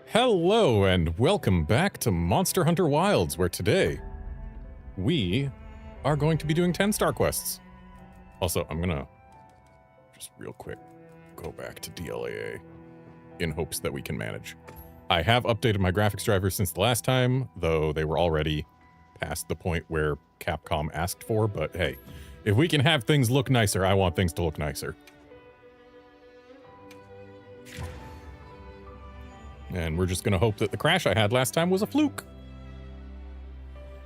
Hello and welcome back to Monster Hunter Wilds, where today we are going to be doing 10-star quests. Also, I'm gonna just real quick go back to DLAA in hopes that we can manage. I have updated my graphics drivers since the last time, though they were already past the point where Capcom asked for, but hey, if we can have things look nicer, I want things to look nicer. And we're just gonna hope that the crash I had last time was a fluke.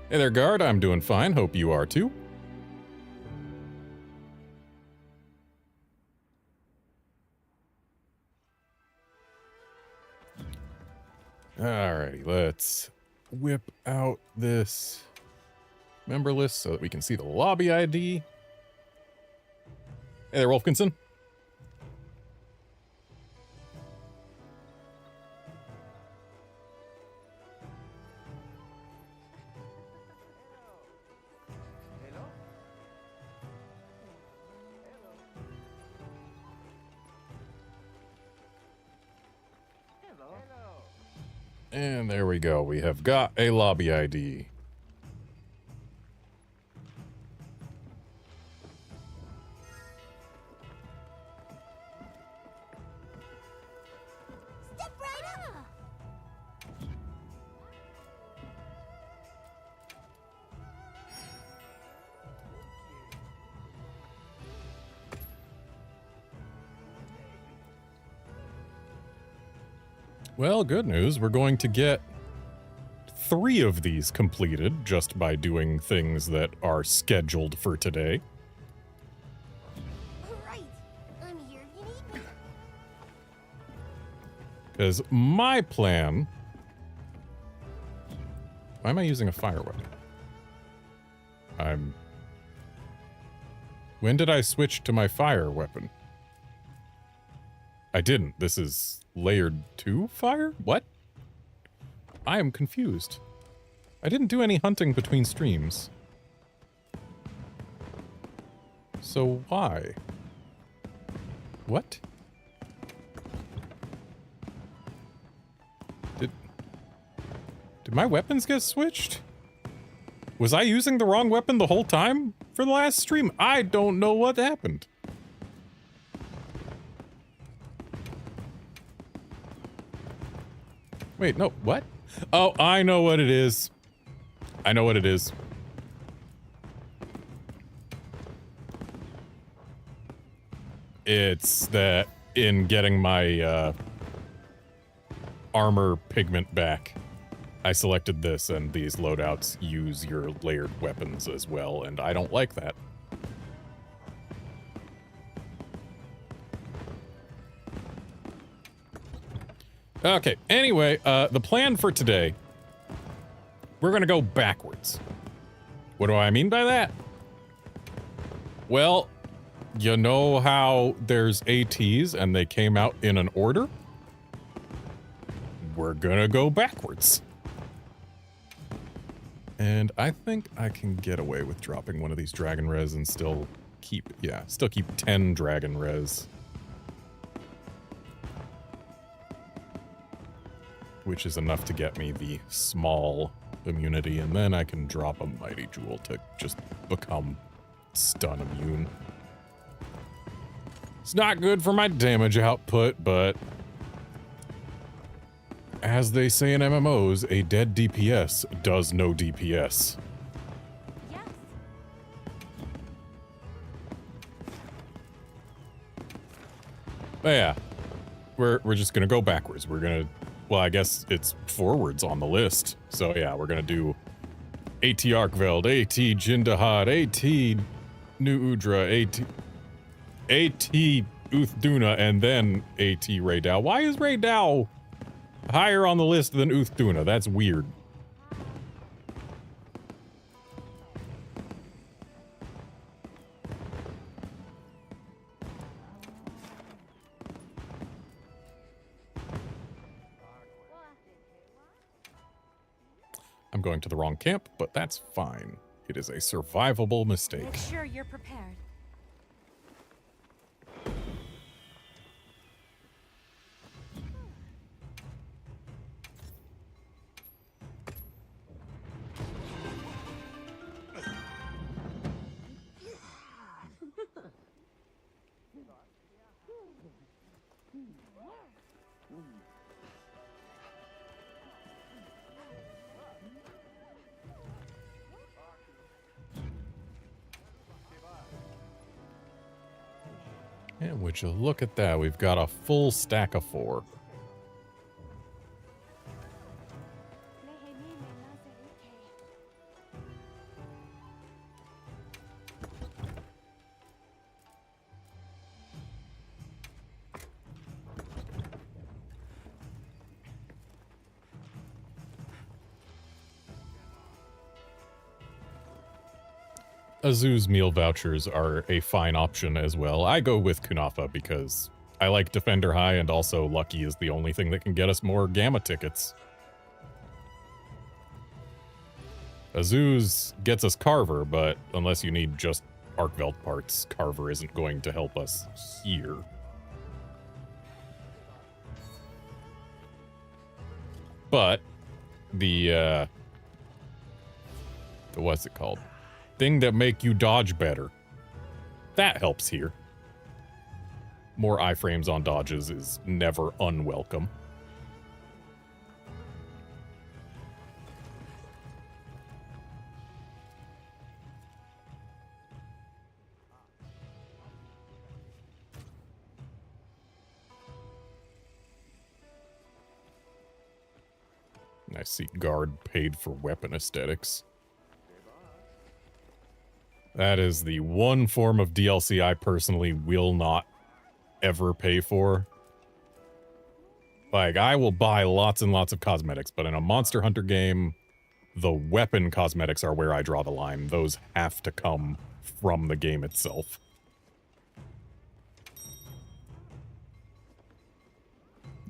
Hey there, guard. I'm doing fine. Hope you are too. Alrighty, let's whip out this member list so that we can see the lobby ID. Hey there, Wolfkinson. And there we go. We have got a lobby ID. Step right up. Well, good news. We're going to get 3 of these completed just by doing things that are scheduled for today. All right, I'm here if you need me. Because my plan... Why am I using a fire weapon? When did I switch to my fire weapon? I didn't. This is layered 2 fire? What? I am confused. I didn't do any hunting between streams. So why? What? Did my weapons get switched? Was I using the wrong weapon the whole time for the last stream? I don't know what happened. Wait, no, what? Oh, I know what it is. I know what it is. It's that in getting my armor pigment back, I selected this, and these loadouts use your layered weapons as well, and I don't like that. Okay, anyway, the plan for today, we're gonna go backwards. What do I mean by that? Well, you know how there's ATs and they came out in an order? We're gonna go backwards. And I think I can get away with dropping one of these dragon res and still keep 10 dragon res. Which is enough to get me the small immunity, and then I can drop a mighty jewel to just become stun immune. It's not good for my damage output, but as they say in MMOs, a dead DPS does no DPS. Yes. But yeah, we're just gonna go backwards. We're gonna, well, I guess it's forwards on the list. So yeah, we're gonna do AT Arkveld, AT Jindahad, AT New Udra, AT Uthduna, and then AT Raydao. Why is Raydao higher on the list than Uthduna? That's weird. I'm going to the wrong camp, but that's fine. It is a survivable mistake. Make sure you're prepared. And would you look at that, we've got a full stack of 4. Azu's meal vouchers are a fine option as well. I go with Kunafa because I like Defender High, and also Lucky is the only thing that can get us more Gamma tickets. Azu's gets us Carver, but unless you need just Arkveld parts, Carver isn't going to help us here. But the what's it called? Thing that make you dodge better. That helps here. More iframes on dodges is never unwelcome. I see guard paid for weapon aesthetics. That is the one form of DLC I personally will not ever pay for. Like, I will buy lots and lots of cosmetics, but in a Monster Hunter game, the weapon cosmetics are where I draw the line. Those have to come from the game itself.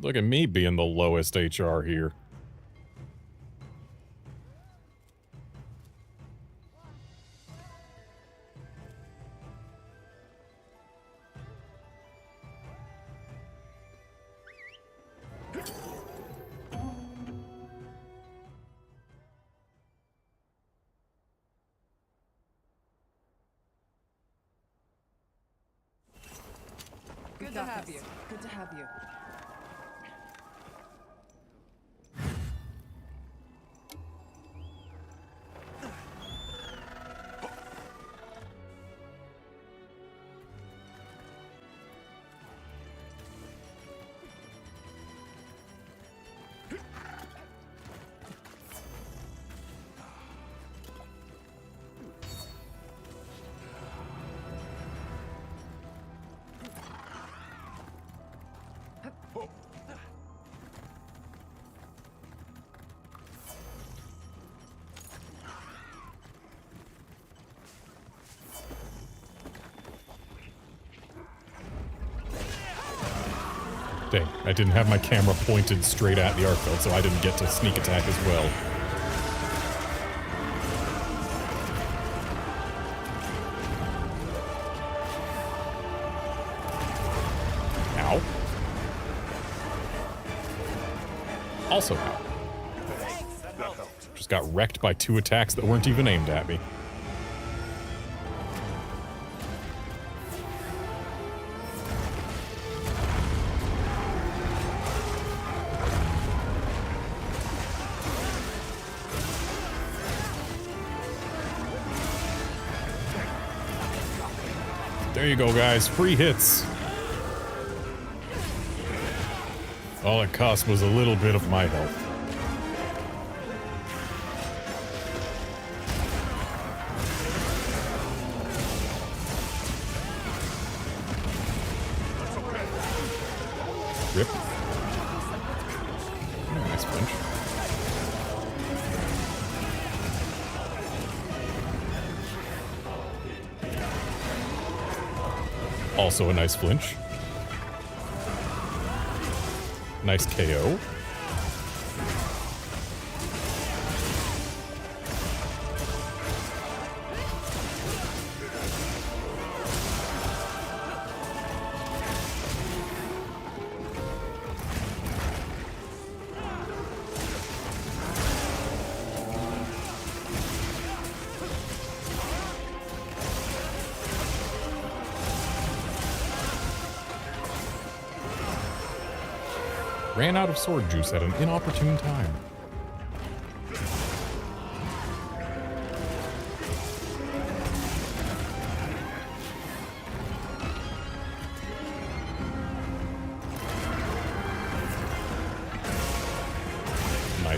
Look at me being the lowest HR here. Good to have you. Good to have you. Dang, I didn't have my camera pointed straight at the Arkveld, so I didn't get to sneak attack as well. Ow. Also ow. Just got wrecked by 2 attacks that weren't even aimed at me. There you go, guys. Free hits. All it cost was a little bit of my health. Rip. Oh, nice punch. Also a nice flinch. Nice KO. Ran out of sword juice at an inopportune time.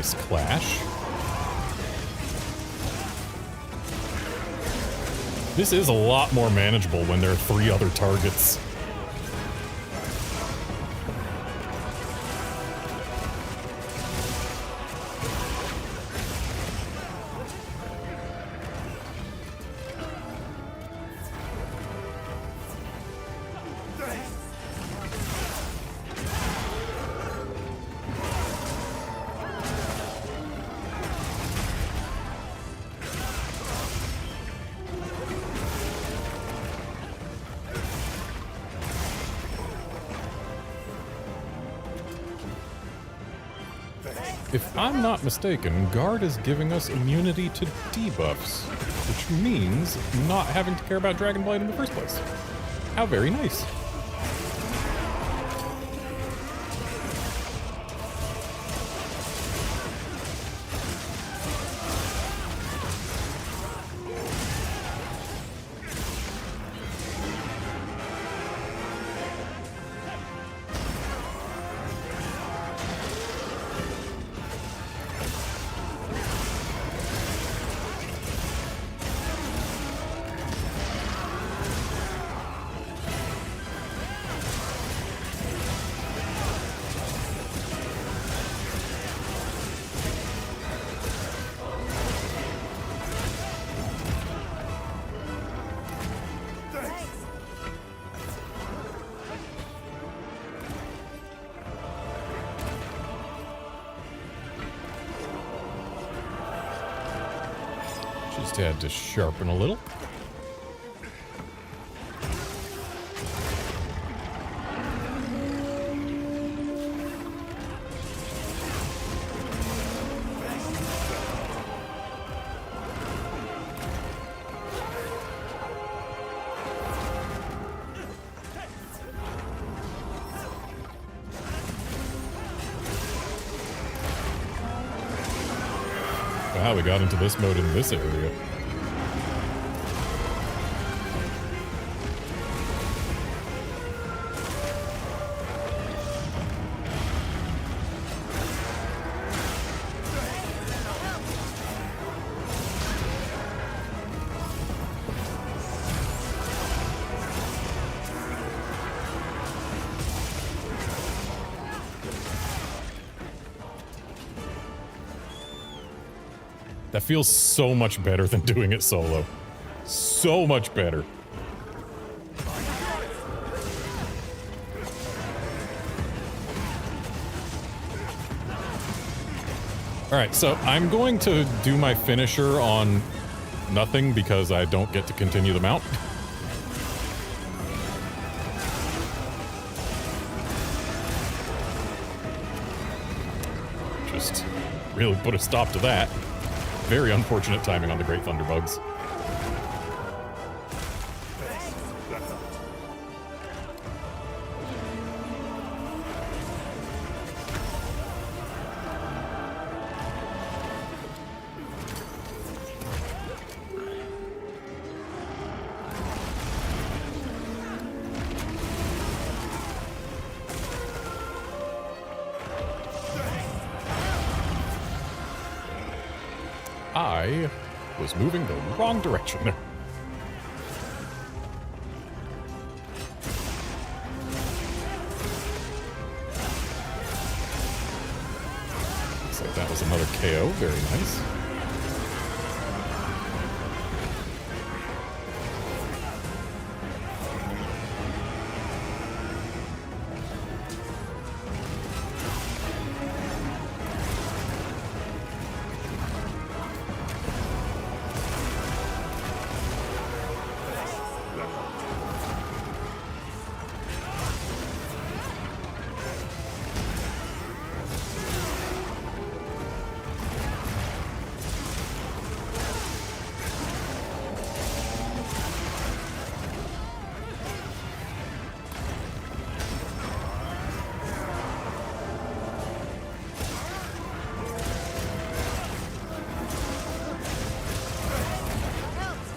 this clash. This is a lot more manageable when there are 3 other targets. If I'm not mistaken, Guard is giving us immunity to debuffs, which means not having to care about Dragonblight in the first place. How very nice. Just had to sharpen a little. Wow, we got into this mode in this area. That feels so much better than doing it solo. So much better. Alright, so I'm going to do my finisher on nothing because I don't get to continue the mount. Just really put a stop to that. Very unfortunate timing on the Great Thunderbugs. I was moving the wrong direction there. Looks like that was another KO. Very nice.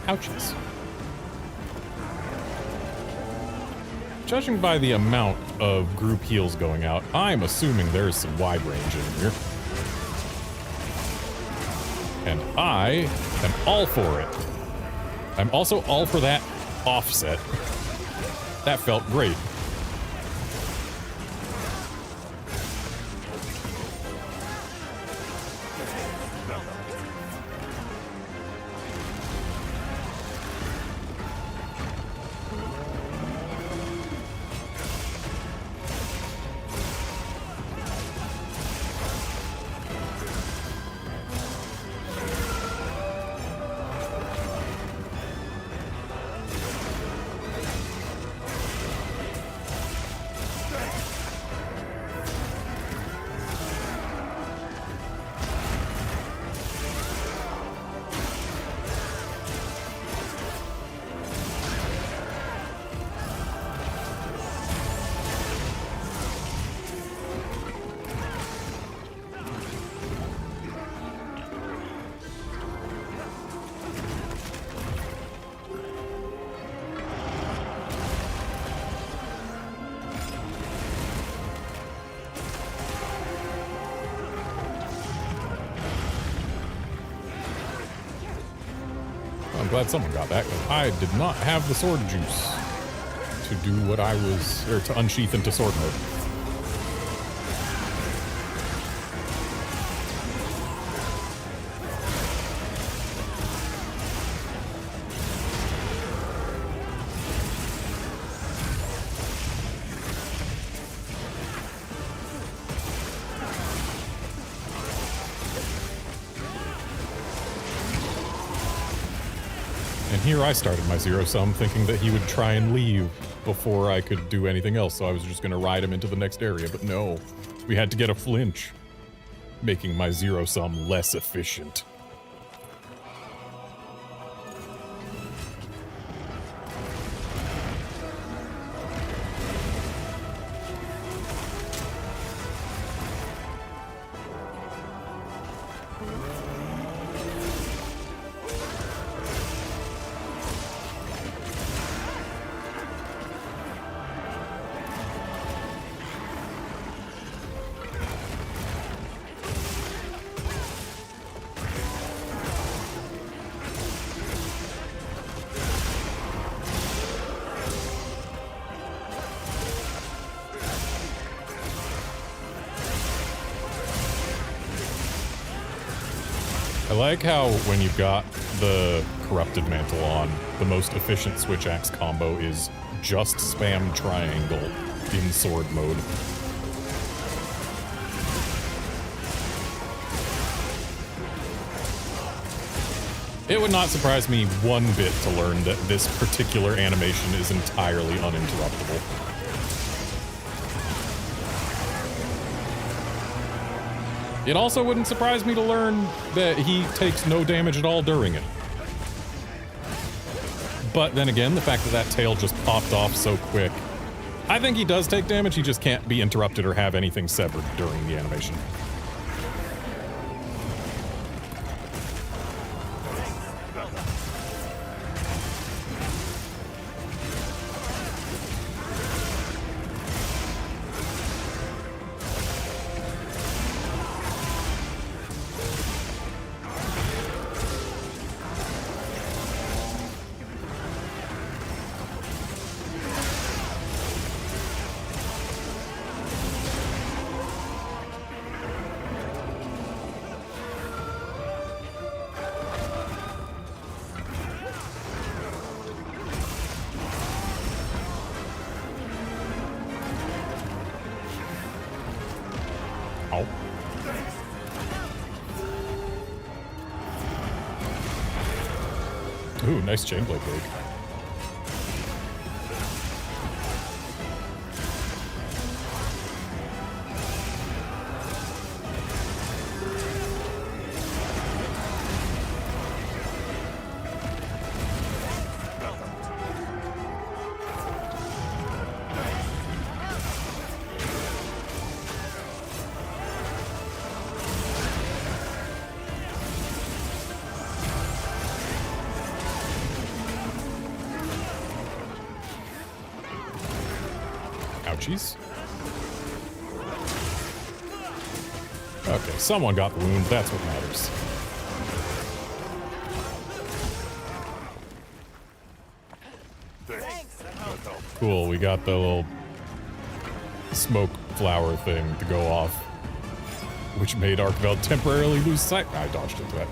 Ouchies. Judging by the amount of group heals going out, I'm assuming there's some wide range in here. And I am all for it. I'm also all for that offset. That felt great. I'm glad someone got that, because I did not have the sword juice to do what I was, or to unsheath into sword mode. And here I started my zero sum thinking that he would try and leave before I could do anything else, so I was just gonna ride him into the next area, but no. We had to get a flinch, making my zero sum less efficient. I like how when you've got the Corrupted Mantle on, the most efficient Switch Axe combo is just spam triangle in sword mode. It would not surprise me one bit to learn that this particular animation is entirely uninterruptible. It also wouldn't surprise me to learn that he takes no damage at all during it. But then again, the fact that that tail just popped off so quick, I think he does take damage, he just can't be interrupted or have anything severed during the animation. Oh. Ooh, nice chain blade break. Ouchies. Okay, someone got the wound. That's what matters. Cool, we got the little smoke flower thing to go off, which made Archibald temporarily lose sight. I dodged into that.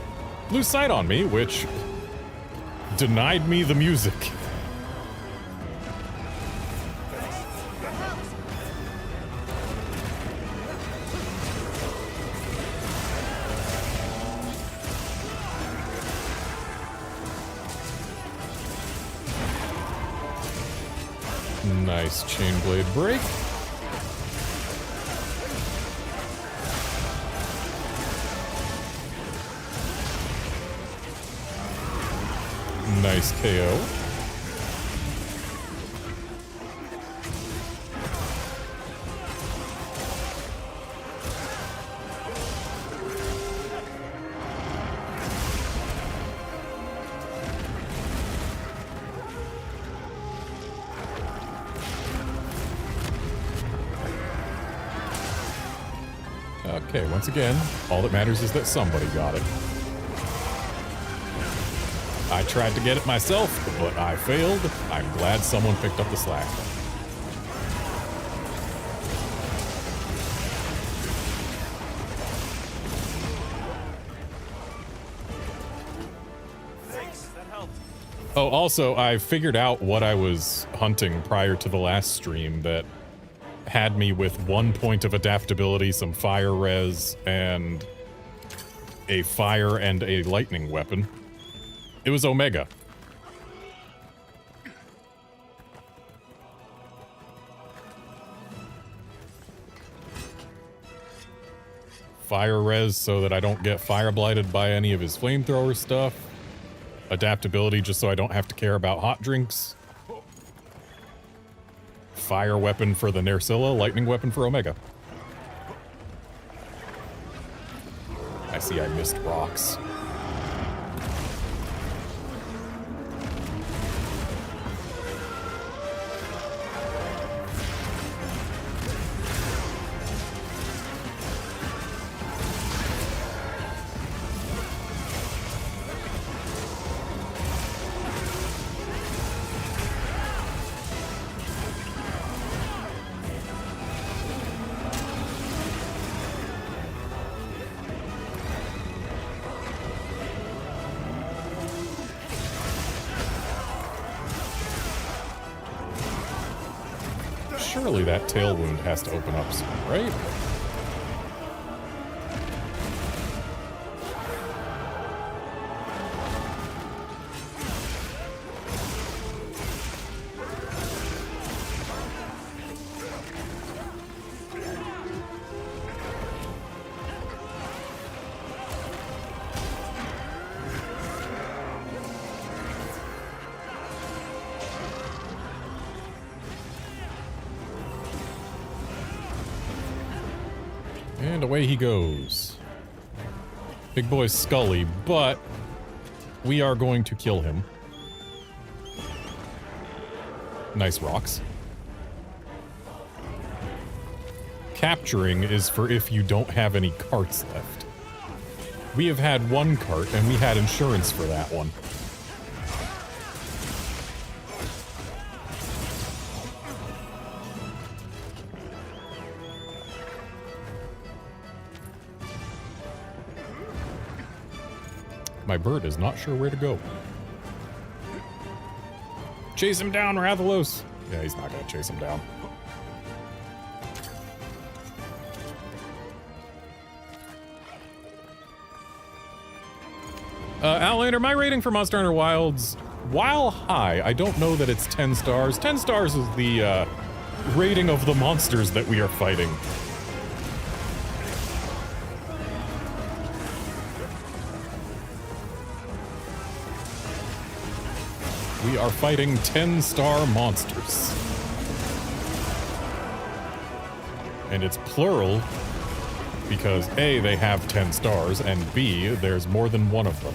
Lose sight on me, which denied me the music. Nice chain blade break. Nice KO. Okay, once again, all that matters is that somebody got it. I tried to get it myself, but I failed. I'm glad someone picked up the slack. Thanks, that helped. Oh, also, I figured out what I was hunting prior to the last stream that had me with 1 point of adaptability, some fire res, and a fire and a lightning weapon. It was Omega. Fire res so that I don't get fire blighted by any of his flamethrower stuff. Adaptability just so I don't have to care about hot drinks. Fire weapon for the Nersilla, lightning weapon for Omega. I see I missed rocks. Surely that tail wound has to open up soon, right? And away he goes. Big boy Scully, but we are going to kill him. Nice rocks. Capturing is for if you don't have any carts left. We have had one cart, and we had insurance for that one. My bird is not sure where to go. Chase him down, Rathalos! Yeah, he's not gonna chase him down. Outlander, my rating for Monster Hunter Wilds, while high, I don't know that it's 10 stars. 10 stars is the rating of the monsters that we are fighting. We are fighting 10-star monsters. And it's plural because A, they have 10 stars, and B, there's more than one of them.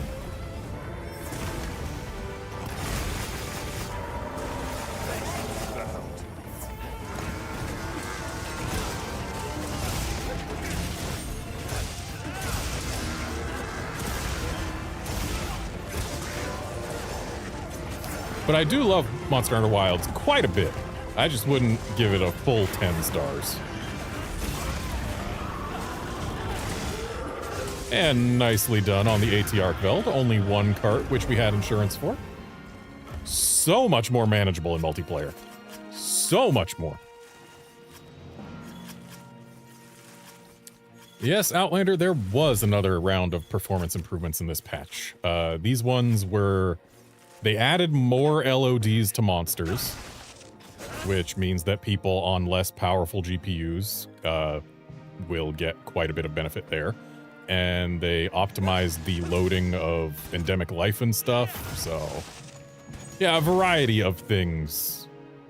But I do love Monster Hunter Wilds quite a bit. I just wouldn't give it a full 10 stars. And nicely done on the AT Arcveld. Only one cart, which we had insurance for. So much more manageable in multiplayer. So much more. Yes, Outlander, there was another round of performance improvements in this patch. These ones were... They added more LODs to monsters, which means that people on less powerful GPUs will get quite a bit of benefit there. And they optimized the loading of endemic life and stuff, so... Yeah, a variety of things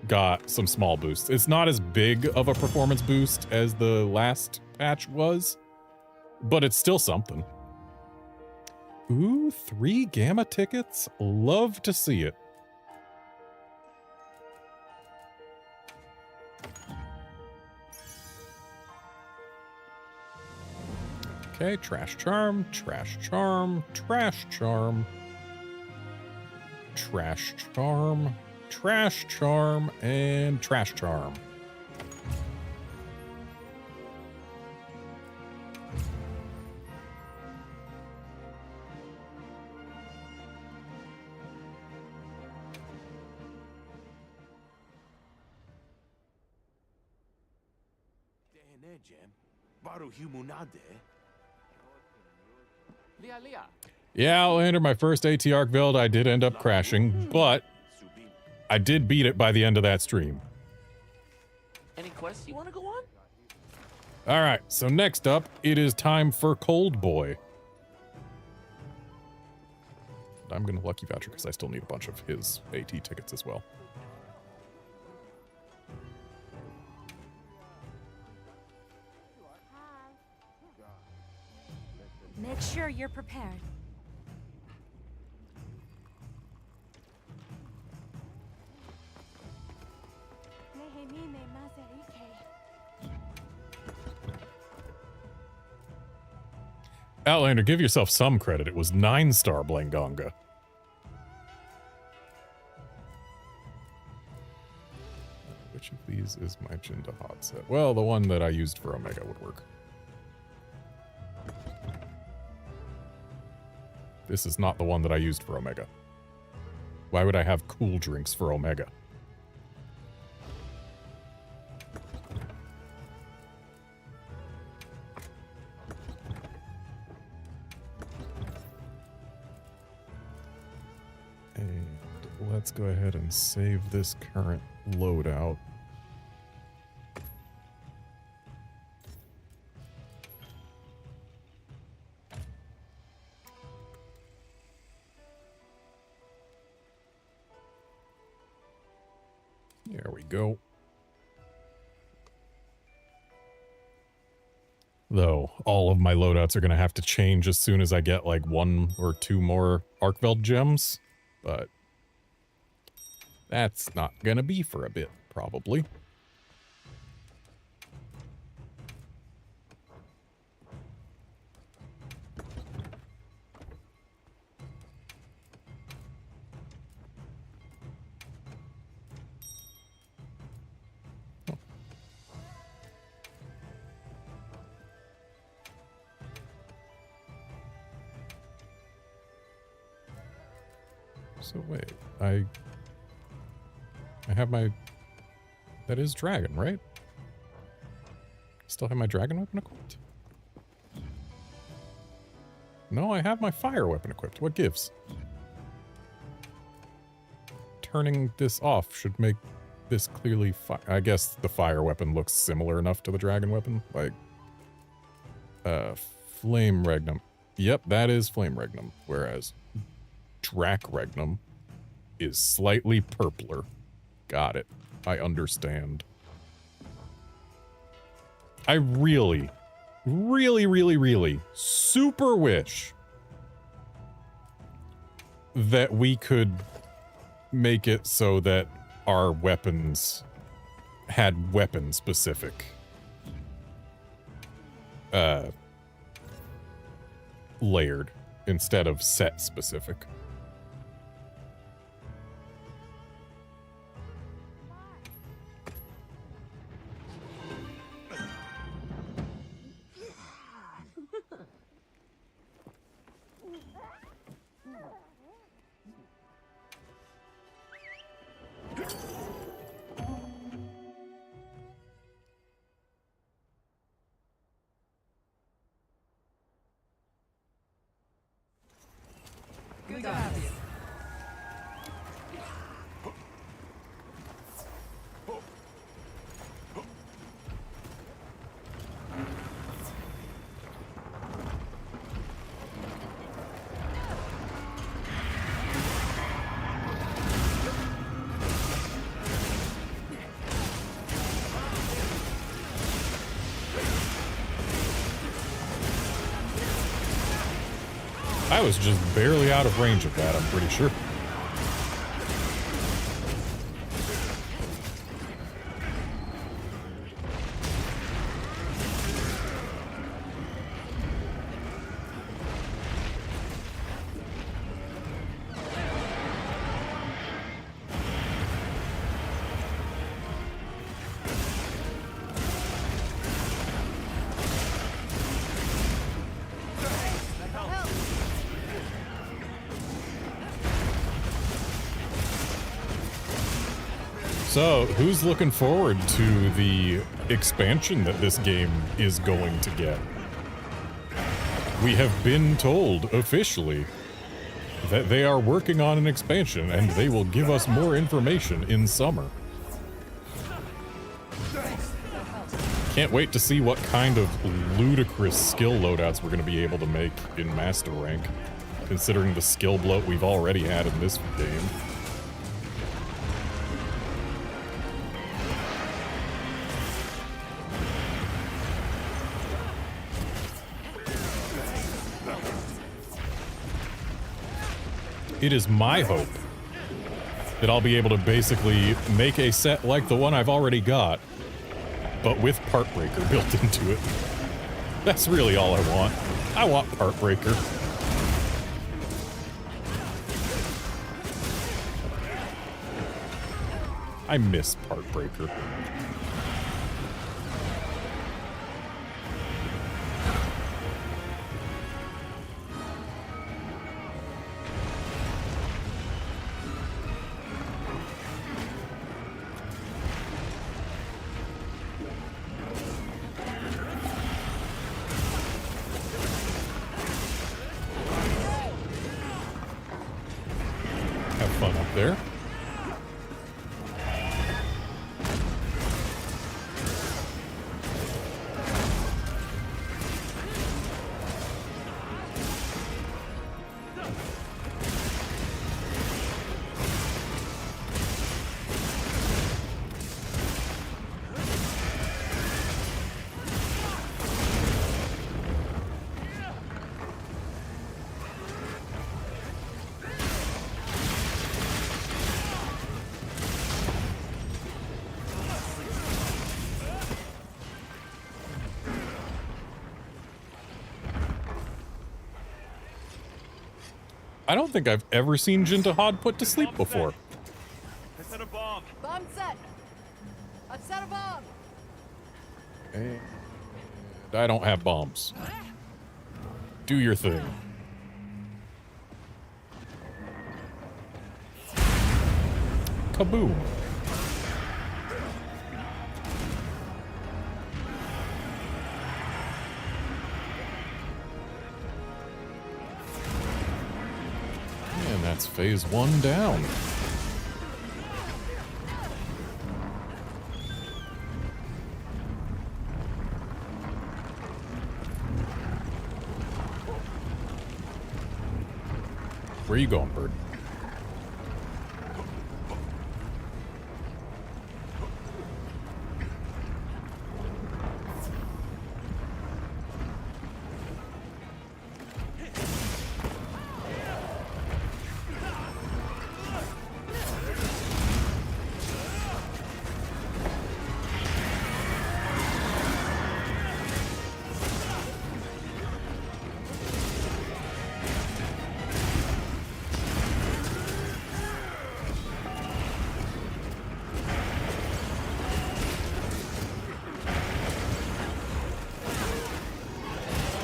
got some small boosts. It's not as big of a performance boost as the last patch was, but it's still something. Ooh, 3 Gamma tickets? Love to see it. Okay, Trash Charm, Trash Charm, Trash Charm. Trash Charm, Trash Charm, and Trash Charm. Yeah, Outlander, my first AT Arcveld, I did end up crashing, but I did beat it by the end of that stream. Any quests you want to go on? All right, so next up, it is time for Cold Boy. I'm going to lucky voucher because I still need a bunch of his AT tickets as well. Make sure you're prepared. Outlander, give yourself some credit. It was 9-star Blanganga. Which of these is my Jinda hot set? Well, the one that I used for Omega would work. This is not the one that I used for Omega. Why would I have cool drinks for Omega? And let's go ahead and save this current loadout. There we go. Though, all of my loadouts are going to have to change as soon as I get like 1 or 2 more Arcveld gems. But that's not going to be for a bit, probably. So wait, I have my... That is dragon, right? Still have my dragon weapon equipped? No, I have my fire weapon equipped. What gives? Turning this off should make this clearly I guess the fire weapon looks similar enough to the dragon weapon. Like, Flame Regnum. Yep, that is Flame Regnum. Whereas Drac Regnum is slightly purpler. Got it. I understand. I really, really, really, really super wish that we could make it so that our weapons had weapon-specific layered instead of set-specific. to have you. I was just barely out of range of that, I'm pretty sure. So, who's looking forward to the expansion that this game is going to get? We have been told officially that they are working on an expansion and they will give us more information in summer. Can't wait to see what kind of ludicrous skill loadouts we're going to be able to make in Master Rank, considering the skill bloat we've already had in this game. It is my hope that I'll be able to basically make a set like the one I've already got, but with Part Breaker built into it. That's really all I want. I want Part Breaker. I miss Part Breaker. Have fun up there. I don't think I've ever seen Jintahad put to sleep before. I set a bomb. Bomb set. I've set a bomb. And I don't have bombs. Do your thing. Kaboom. And that's phase 1 down. Where are you going, bird?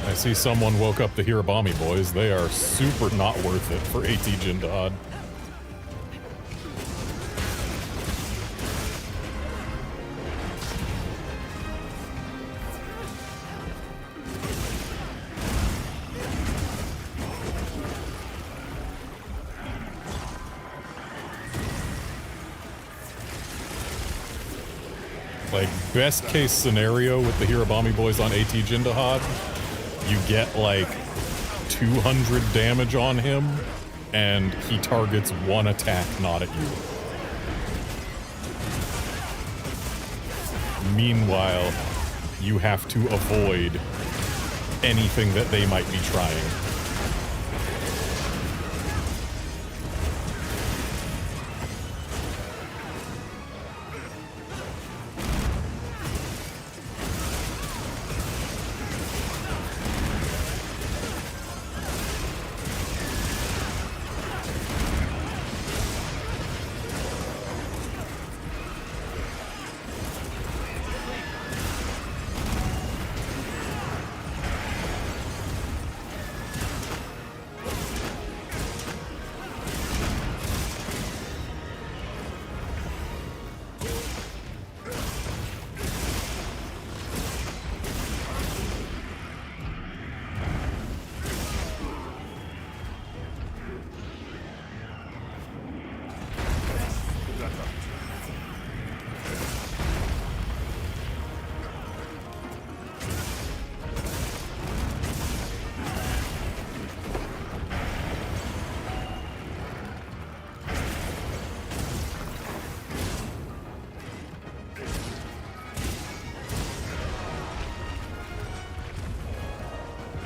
I see someone woke up the Hirabami boys. They are super not worth it for AT Jintahad. Like, best case scenario with the Hirabami boys on AT Jindahad, you get like 200 damage on him, and he targets one attack, not at you. Meanwhile, you have to avoid anything that they might be trying.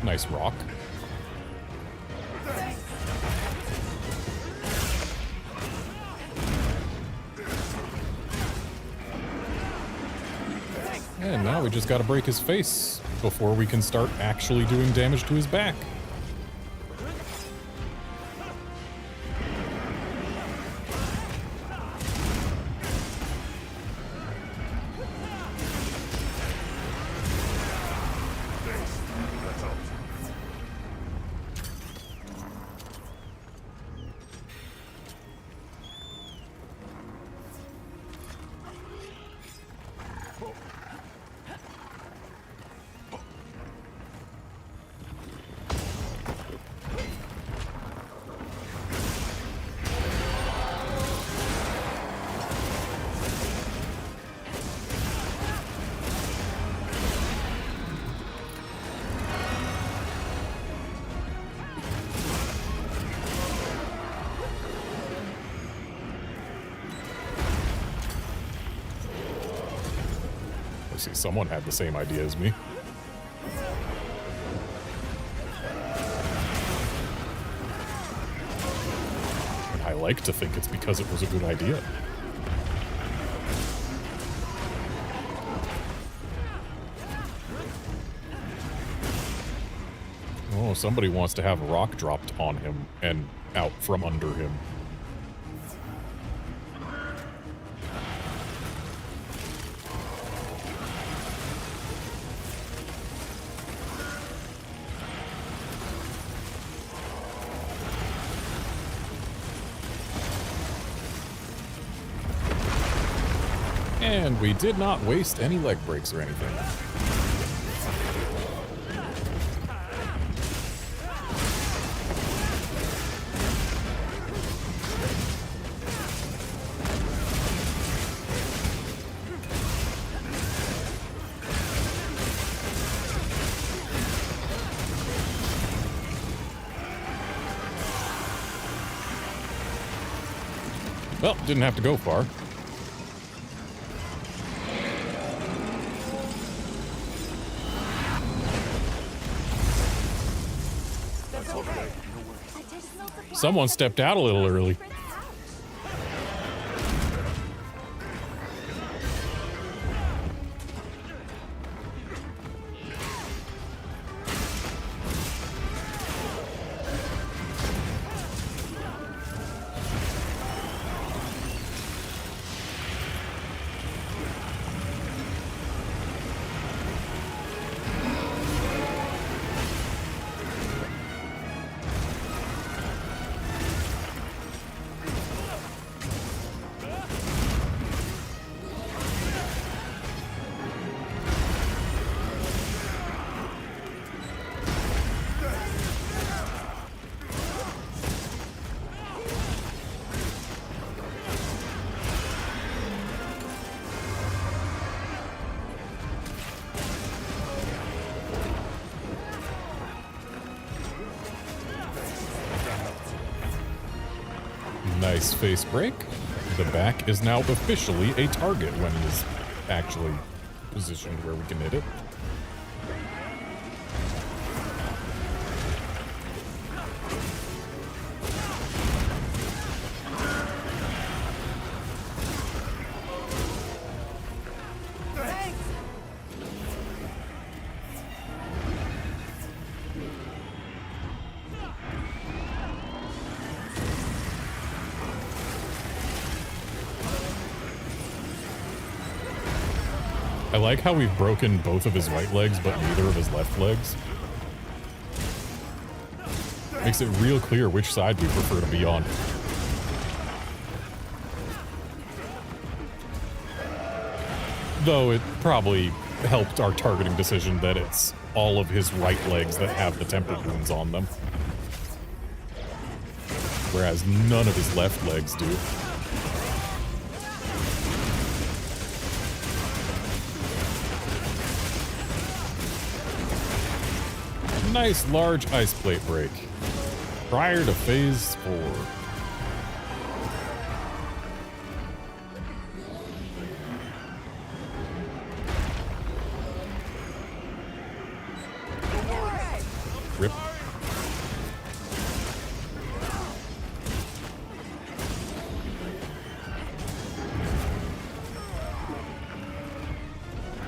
Nice rock. And now we just gotta break his face before we can start actually doing damage to his back. See, someone had the same idea as me. And I like to think it's because it was a good idea. Oh, somebody wants to have a rock dropped on him and out from under him. And we did not waste any leg breaks or anything. Well, didn't have to go far. Someone stepped out a little early. Nice face break. The back is now officially a target when he is actually positioned where we can hit it. I like how we've broken both of his right legs, but neither of his left legs. Makes it real clear which side we prefer to be on. Though it probably helped our targeting decision that it's all of his right legs that have the tempered wounds on them. Whereas none of his left legs do. Nice large ice plate break prior to phase 4. Rip.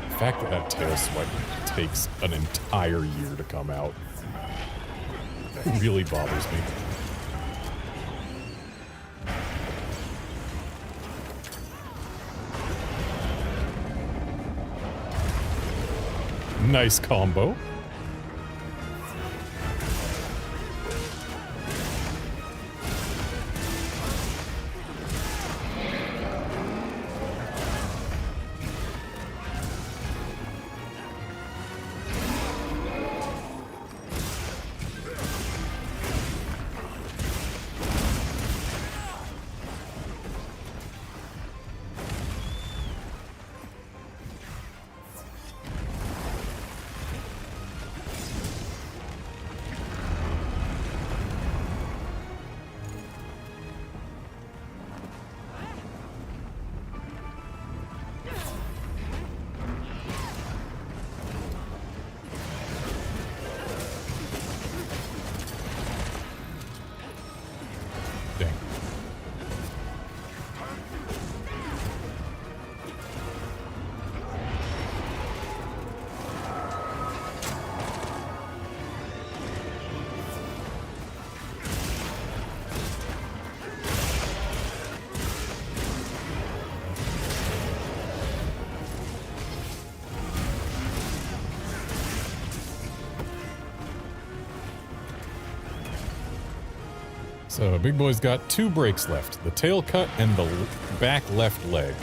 The fact that that tail swipe takes an entire year to come out really bothers me. Nice combo. So Big Boy's got 2 breaks left, the tail cut and the back left leg.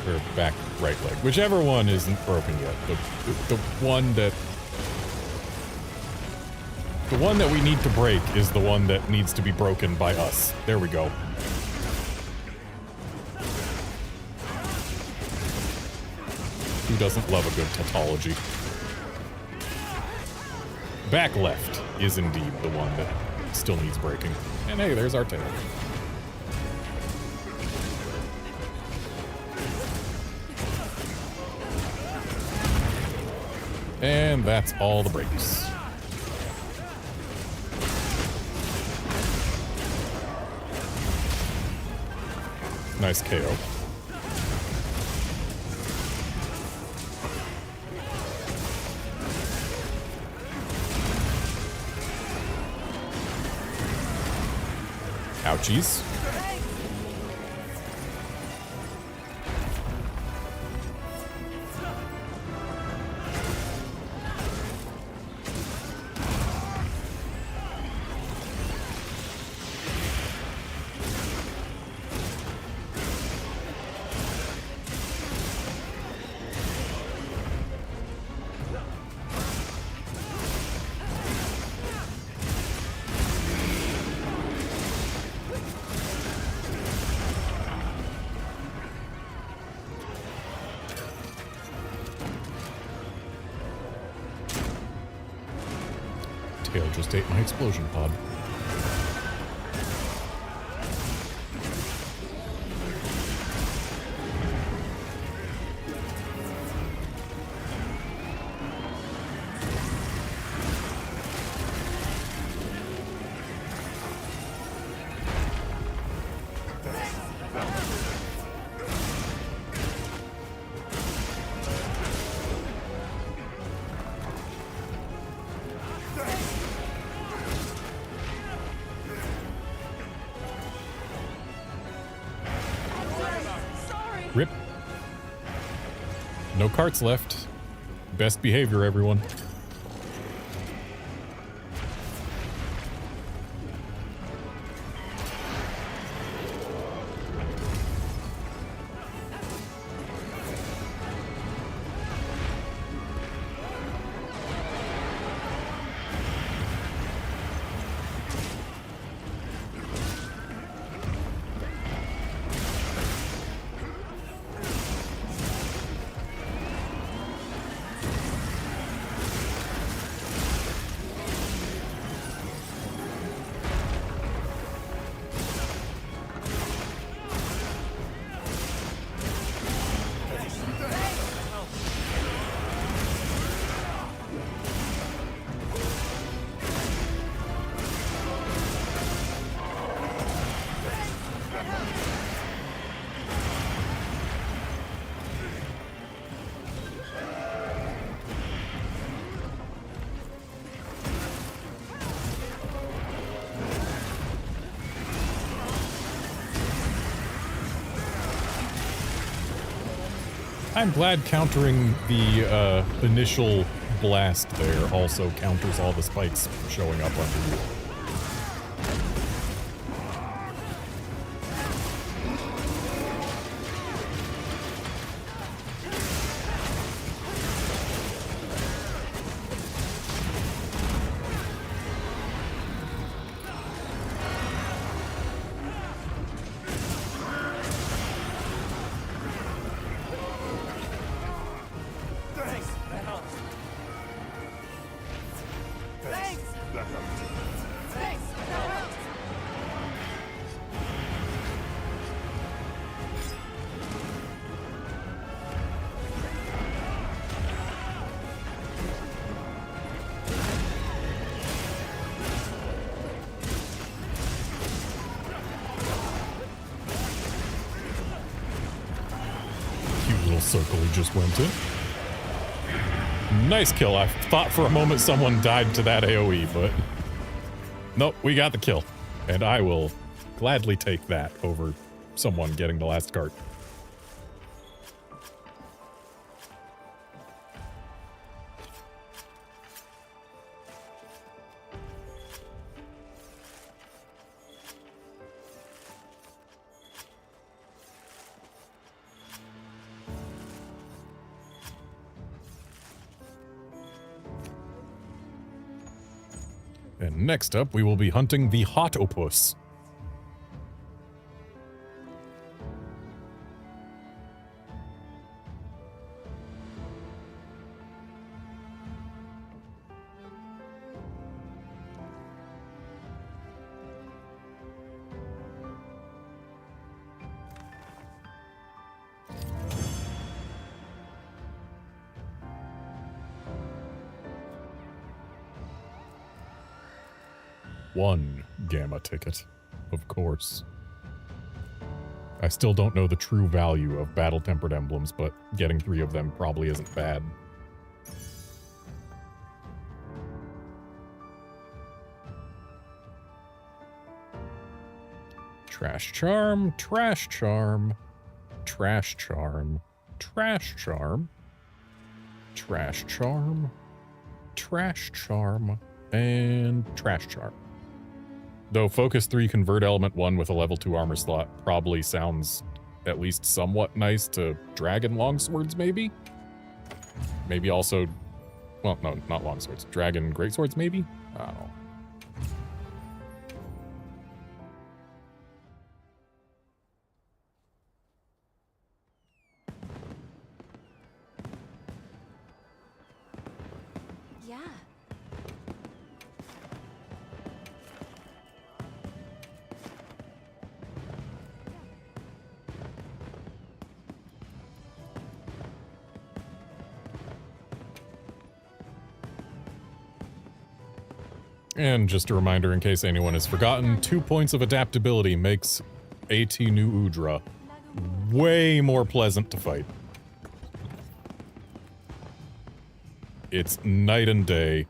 Or back right leg, whichever one isn't broken yet. The one that we need to break is the one that needs to be broken by us. There we go. Who doesn't love a good tautology? Back left is indeed the one that still needs breaking. And hey, there's our tail. And that's all the breaks. Nice KO. Ouchies. tail just ate my explosion pod. Rip. No carts left. Best behavior, everyone. I'm glad countering the initial blast there also counters all the spikes showing up under you. Circle he just went in. Nice kill. I thought for a moment someone died to that AoE, but nope, we got the kill. And I will gladly take that over someone getting the last cart. And next up, we will be hunting the Hot Opus. One gamma ticket, of course. I still don't know the true value of battle-tempered emblems, but getting 3 of them probably isn't bad. Trash charm, trash charm, trash charm, trash charm, trash charm, trash charm, and trash charm. Though Focus 3 convert element 1 with a level 2 armor slot probably sounds at least somewhat nice to dragon longswords, maybe? Maybe also, well, no, not longswords. Dragon greatswords, maybe? I don't know. And just a reminder in case anyone has forgotten, 2 points of adaptability makes AT New Udra way more pleasant to fight. It's night and day.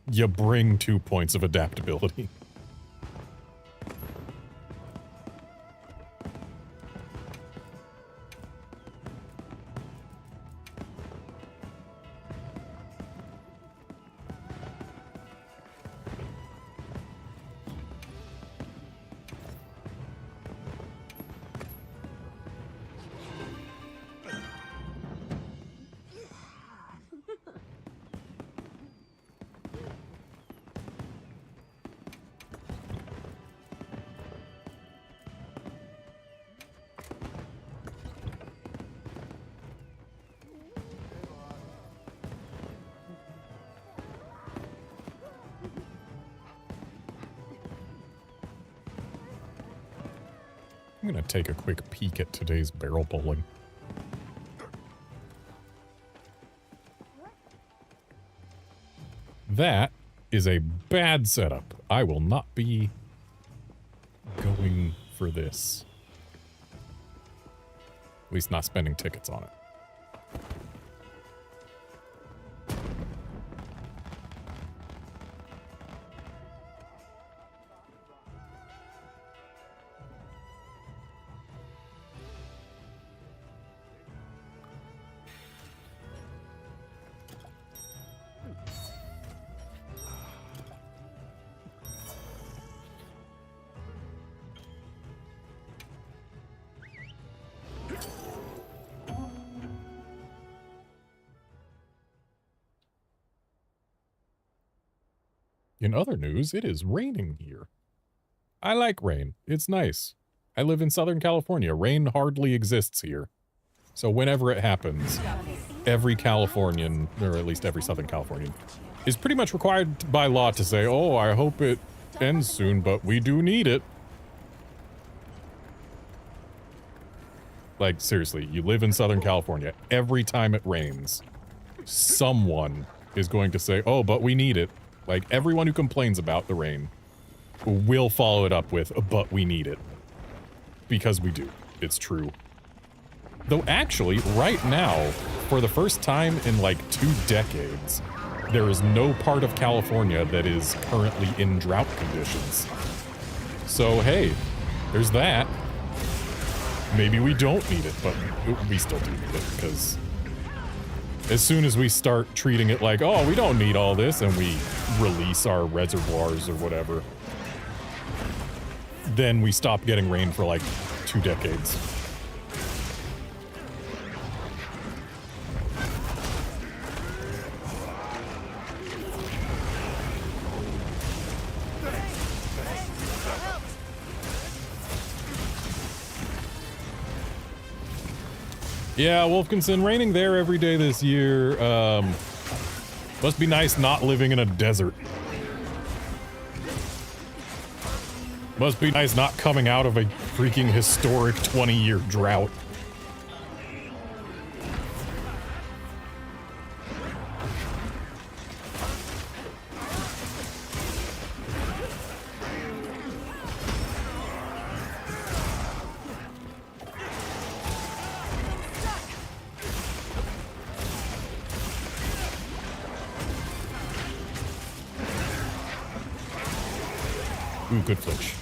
You bring 2 points of adaptability. I'm gonna take a quick peek at today's barrel bowling. That is a bad setup. I will not be going for this. At least not spending tickets on it. In other news, it is raining here. I like rain. It's nice. I live in Southern California. Rain hardly exists here. So whenever it happens, every Californian, or at least every Southern Californian, is pretty much required by law to say, oh, I hope it ends soon, but we do need it. Like, seriously, you live in Southern California. Every time it rains, someone is going to say, oh, but we need it. Like, everyone who complains about the rain will follow it up with, but we need it. Because we do. It's true. Though actually, right now, for the first time in like 2 decades, there is no part of California that is currently in drought conditions. So hey, there's that. Maybe we don't need it, but we still do need it, because as soon as we start treating it like, oh, we don't need all this, and we release our reservoirs or whatever, then we stop getting rain for like 2 decades. Yeah, Wolfkinson, raining there every day this year. Must be nice not living in a desert. Must be nice not coming out of a freaking historic 20-year drought. Ooh, good flinch.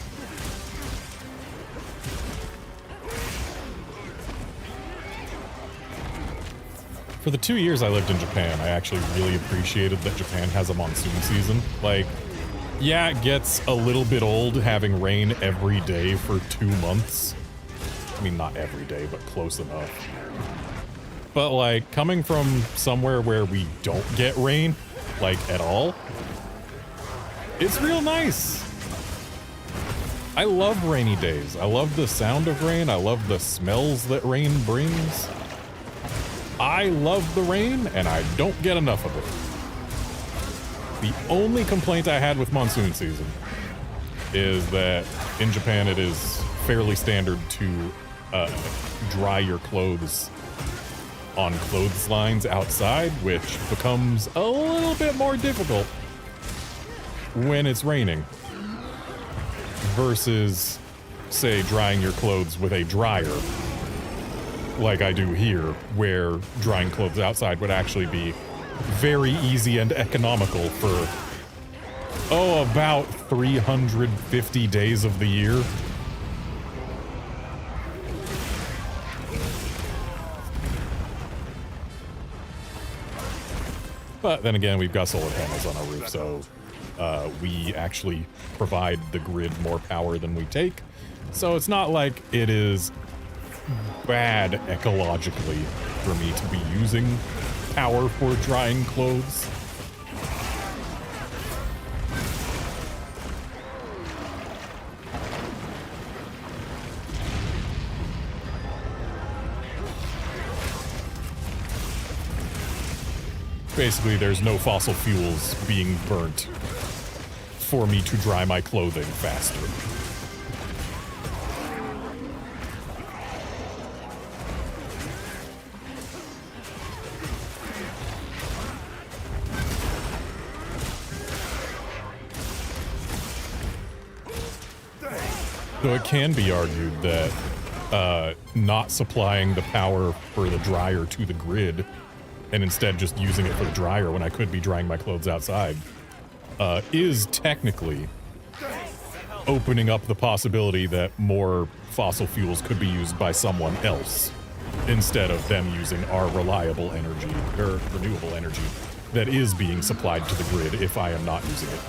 For the 2 years I lived in Japan, I actually really appreciated that Japan has a monsoon season. Like, yeah, it gets a little bit old having rain every day for 2 months. I mean, not every day, but close enough. But like, coming from somewhere where we don't get rain, like, at all, it's real nice. I love rainy days. I love the sound of rain. I love the smells that rain brings. I love the rain, and I don't get enough of it. The only complaint I had with monsoon season is that in Japan it is fairly standard to dry your clothes on clotheslines outside, which becomes a little bit more difficult when it's raining versus, say, drying your clothes with a dryer like I do here, where drying clothes outside would actually be very easy and economical for, about 350 days of the year. But then again, we've got solar panels on our roof, so we actually provide the grid more power than we take. So it's not like it is bad ecologically for me to be using power for drying clothes. Basically, there's no fossil fuels being burnt for me to dry my clothing faster. So it can be argued that not supplying the power for the dryer to the grid and instead just using it for the dryer when I could be drying my clothes outside, is technically opening up the possibility that more fossil fuels could be used by someone else instead of them using our reliable energy, or renewable energy, that is being supplied to the grid if I am not using it.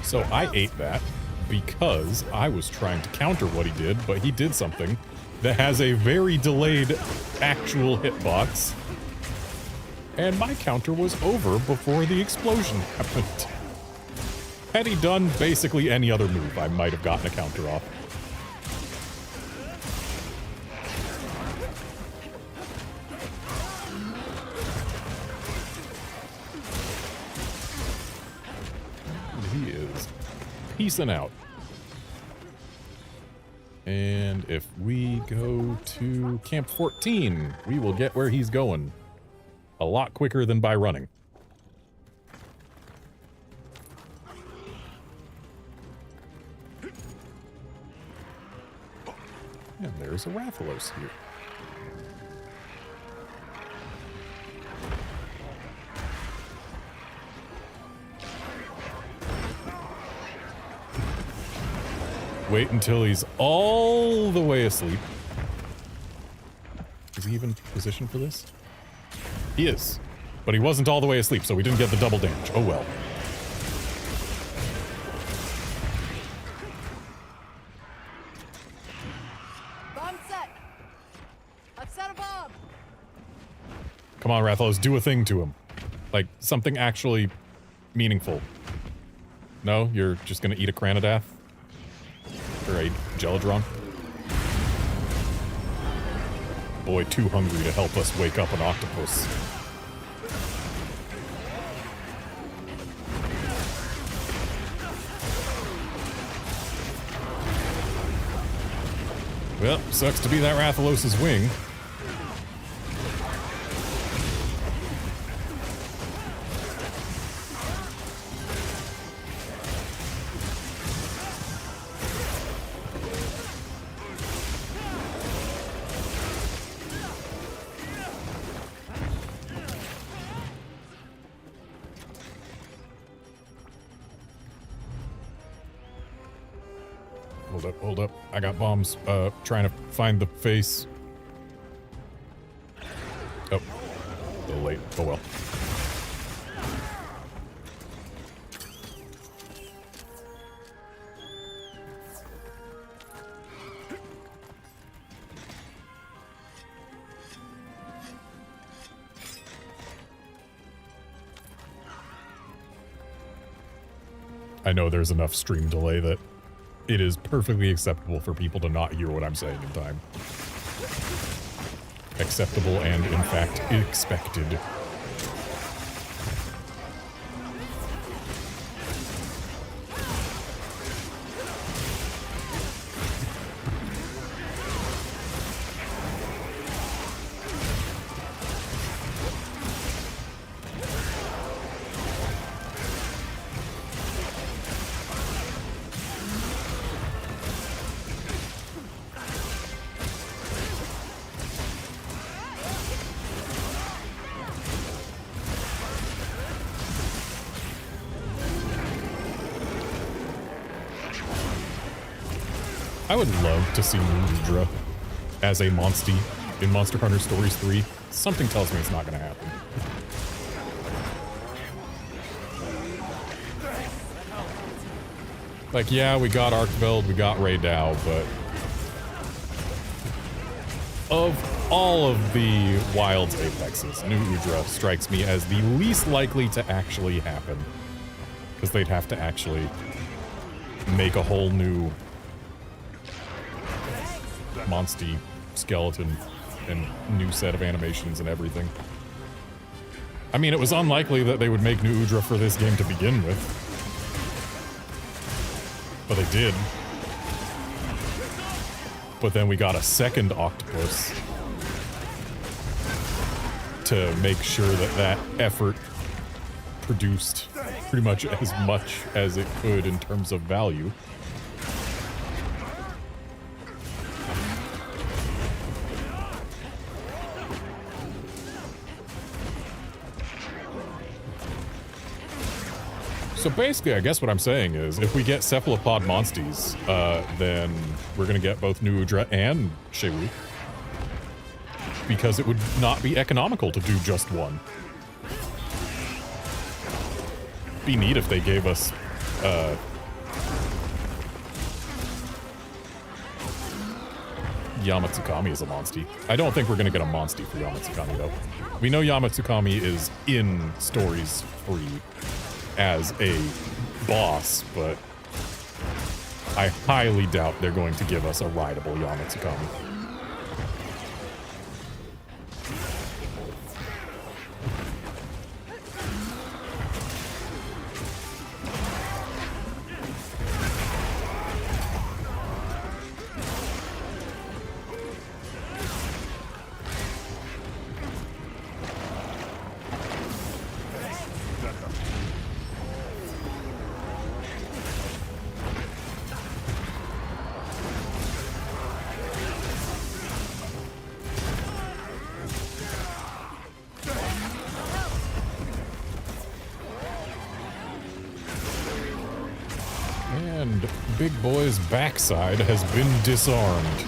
So I ate that because I was trying to counter what he did, but he did something that has a very delayed actual hitbox. And my counter was over before the explosion happened. Had he done basically any other move, I might have gotten a counter off. He is peacing out. And if we go to Camp 14, we will get where he's going a lot quicker than by running. And there's a Rathalos here. Wait until he's all the way asleep. Is he even positioned for this? He is. But he wasn't all the way asleep, so we didn't get the double damage. Oh well. Bomb set. I've set a bomb. Come on, Rathalos, do a thing to him. Like, something actually meaningful. No? You're just gonna eat a Cranadath? Or a Gelodron? Boy, too hungry to help us wake up an octopus. Well, sucks to be that Rathalos' wing. Hold up. I got bombs, trying to find the face. Oh, a little late. Oh well. I know there's enough stream delay that it is perfectly acceptable for people to not hear what I'm saying in time. acceptable and, in fact, expected. I would love to see Moondra as a Monstie in Monster Hunter Stories 3. Something tells me it's not going to happen. Like, yeah, we got Archveld, we got Ray Dow, but of all of the Wilds Apexes, New Udra strikes me as the least likely to actually happen. Because they'd have to actually make a whole new Monstie skeleton and new set of animations and everything. I mean, it was unlikely that they would make New Udra for this game to begin with. But they did. But then we got a second octopus to make sure that that effort produced pretty much as it could in terms of value. So basically, I guess what I'm saying is, if we get cephalopod monsties, then we're gonna get both New Udra and Shewu. Because it would not be economical to do just one. Be neat if they gave us, Yamatsukami as a Monstie. I don't think we're gonna get a Monstie for Yamatsukami, though. We know Yamatsukami is in Stories 3 as a boss, but I highly doubt they're going to give us a rideable Yamatsukami. And Big Boy's backside has been disarmed.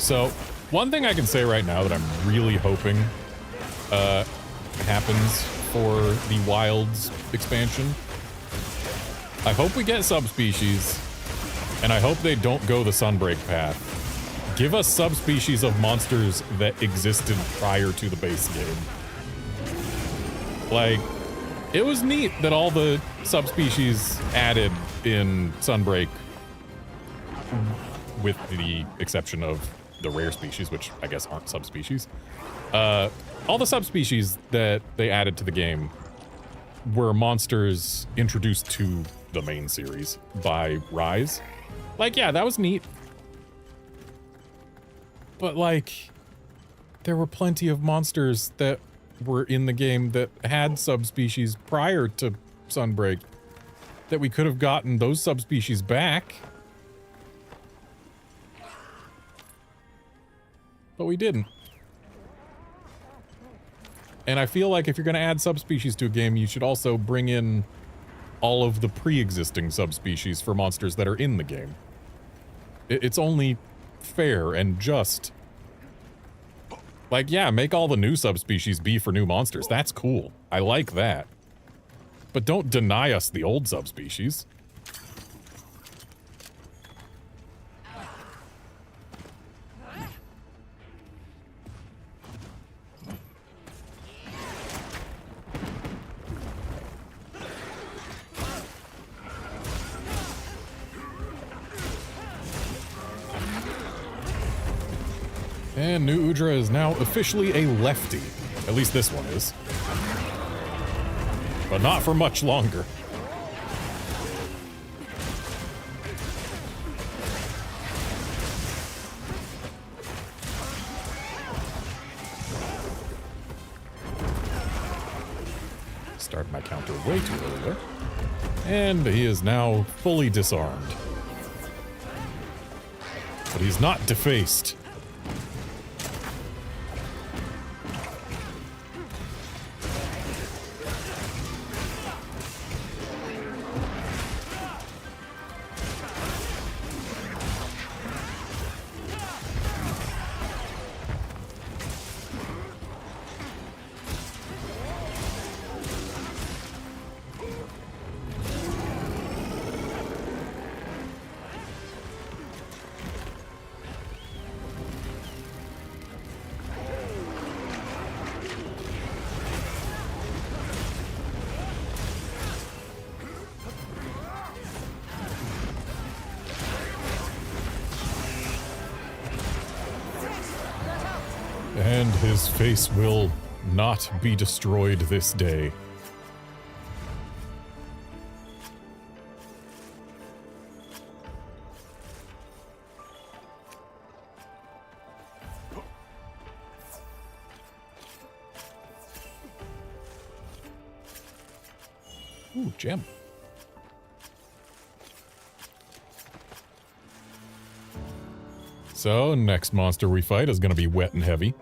So, one thing I can say right now that I'm really hoping happens for the Wilds expansion. I hope we get subspecies, and I hope they don't go the Sunbreak path. Give us subspecies of monsters that existed prior to the base game. Like, it was neat that all the subspecies added in Sunbreak, with the exception of the rare species, which I guess aren't subspecies. All the subspecies that they added to the game were monsters introduced to the main series by Rise. Like, yeah, that was neat. But, like, there were plenty of monsters that were in the game that had subspecies prior to Sunbreak that we could have gotten those subspecies back. But we didn't. And I feel like if you're going to add subspecies to a game, you should also bring in all of the pre-existing subspecies for monsters that are in the game. It's only fair and just. Like, yeah, make all the new subspecies be for new monsters. That's cool. I like that. But don't deny us the old subspecies. And New Udra is now officially a lefty. At least this one is. But not for much longer. Start my counter way too early there. And he is now fully disarmed. But he's not defaced. And his face will not be destroyed this day. Ooh, gem. So, next monster we fight is going to be wet and heavy.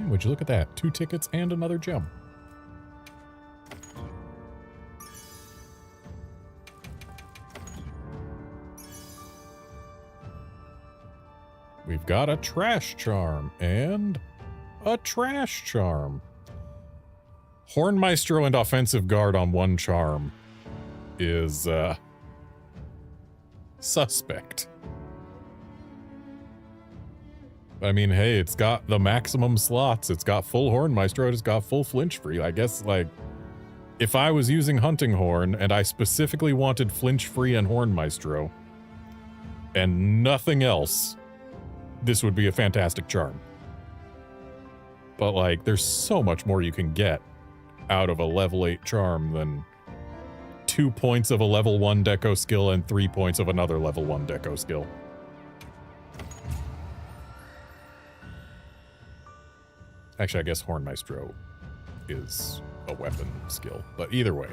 Would you look at that? 2 tickets and another gem. We've got a trash charm and a trash charm. Horn Maestro and offensive guard on 1 charm is suspect. I mean, hey, it's got the maximum slots. It's got full Horn Maestro. It's got full flinch free. I guess, like, if I was using Hunting Horn and I specifically wanted flinch free and Horn Maestro and nothing else, this would be a fantastic charm. But, like, there's so much more you can get out of a level 8 charm than 2 points of a level 1 deco skill and 3 points of another level 1 deco skill. Actually, I guess Horn Maestro is a weapon skill, but either way.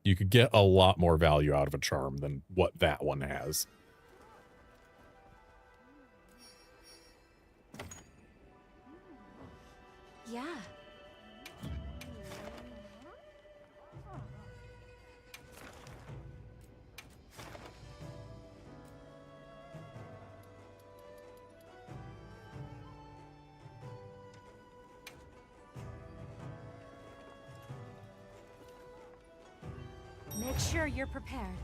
You could get a lot more value out of a charm than what that one has. Yeah. Make sure you're prepared.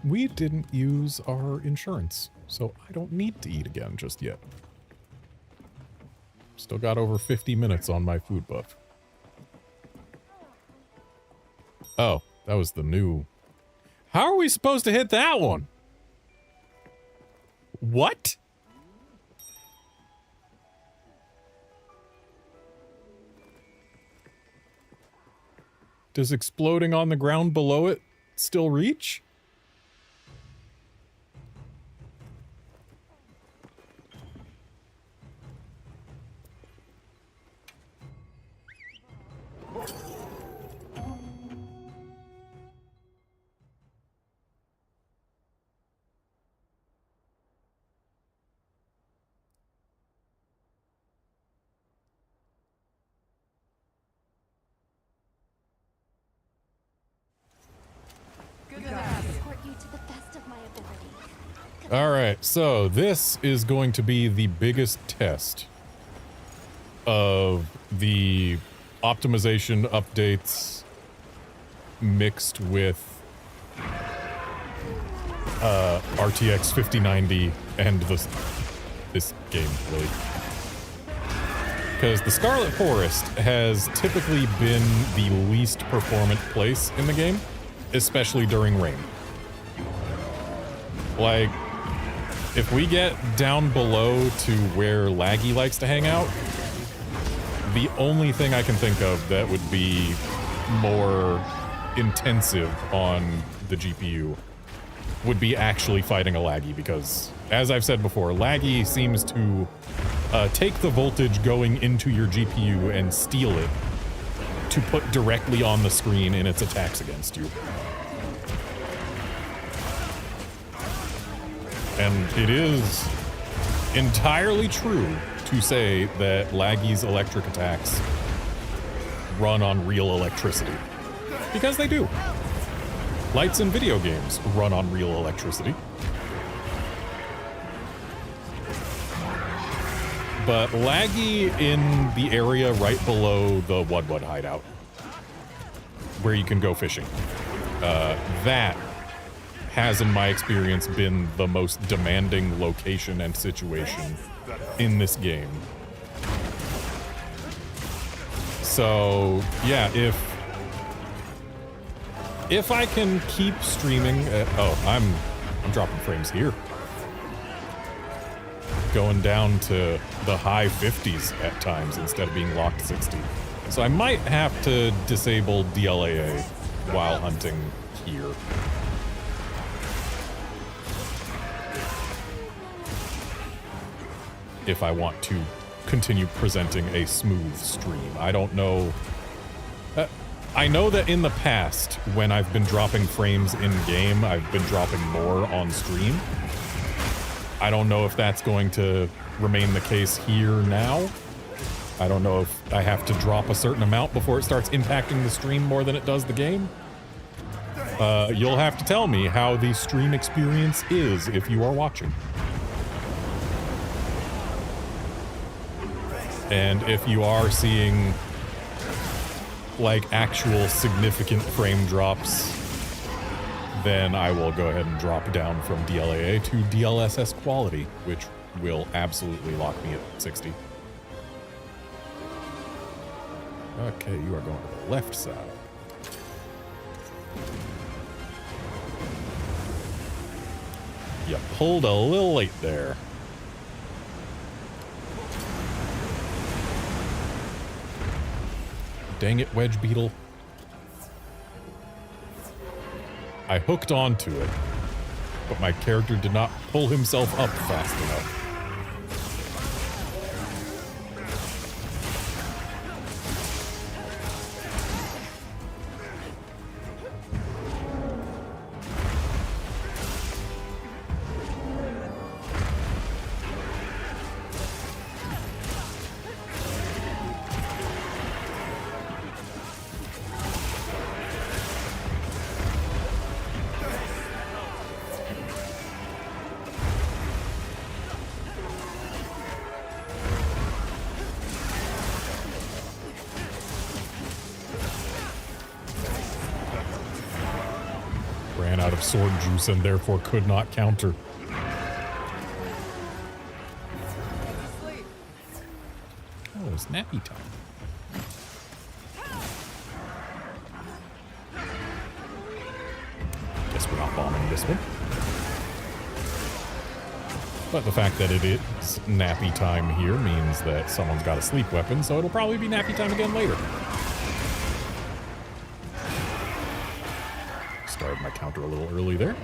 We didn't use our insurance, so I don't need to eat again just yet. Still got over 50 minutes on my food buff. Oh, that was the new... How are we supposed to hit that one? What? Does exploding on the ground below it still reach? Alright, so this is going to be the biggest test of the optimization updates mixed with RTX 5090 and this game, really. Because the Scarlet Forest has typically been the least performant place in the game, especially during rain. Like, if we get down below to where Laggy likes to hang out, the only thing I can think of that would be more intensive on the GPU would be actually fighting a Laggy, because, as I've said before, Laggy seems to take the voltage going into your GPU and steal it to put directly on the screen in its attacks against you. And it is entirely true to say that Laggy's electric attacks run on real electricity. Because they do. Lights in video games run on real electricity. But Laggy in the area right below the Wudwud hideout, where you can go fishing, that has, in my experience, been the most demanding location and situation in this game. So, yeah, if I can keep streaming oh, I'm dropping frames here. Going down to the high 50s at times instead of being locked 60. So I might have to disable DLAA while hunting here. If I want to continue presenting a smooth stream. I don't know. I know that in the past, when I've been dropping frames in-game, I've been dropping more on stream. I don't know if that's going to remain the case here now. I don't know if I have to drop a certain amount before it starts impacting the stream more than it does the game. You'll have to tell me how the stream experience is if you are watching. And if you are seeing like actual significant frame drops, then I will go ahead and drop down from DLAA to DLSS quality, which will absolutely lock me at 60. Okay, you are going to the left side. You pulled a little late there. Dang it, Wedge Beetle. I hooked onto it, but my character did not pull himself up fast enough. Ran out of sword juice and therefore could not counter. Oh, it's nappy time. Guess we're not bombing this one. But the fact that it is nappy time here means that someone's got a sleep weapon, so it'll probably be nappy time again later. Started my counter a little early there.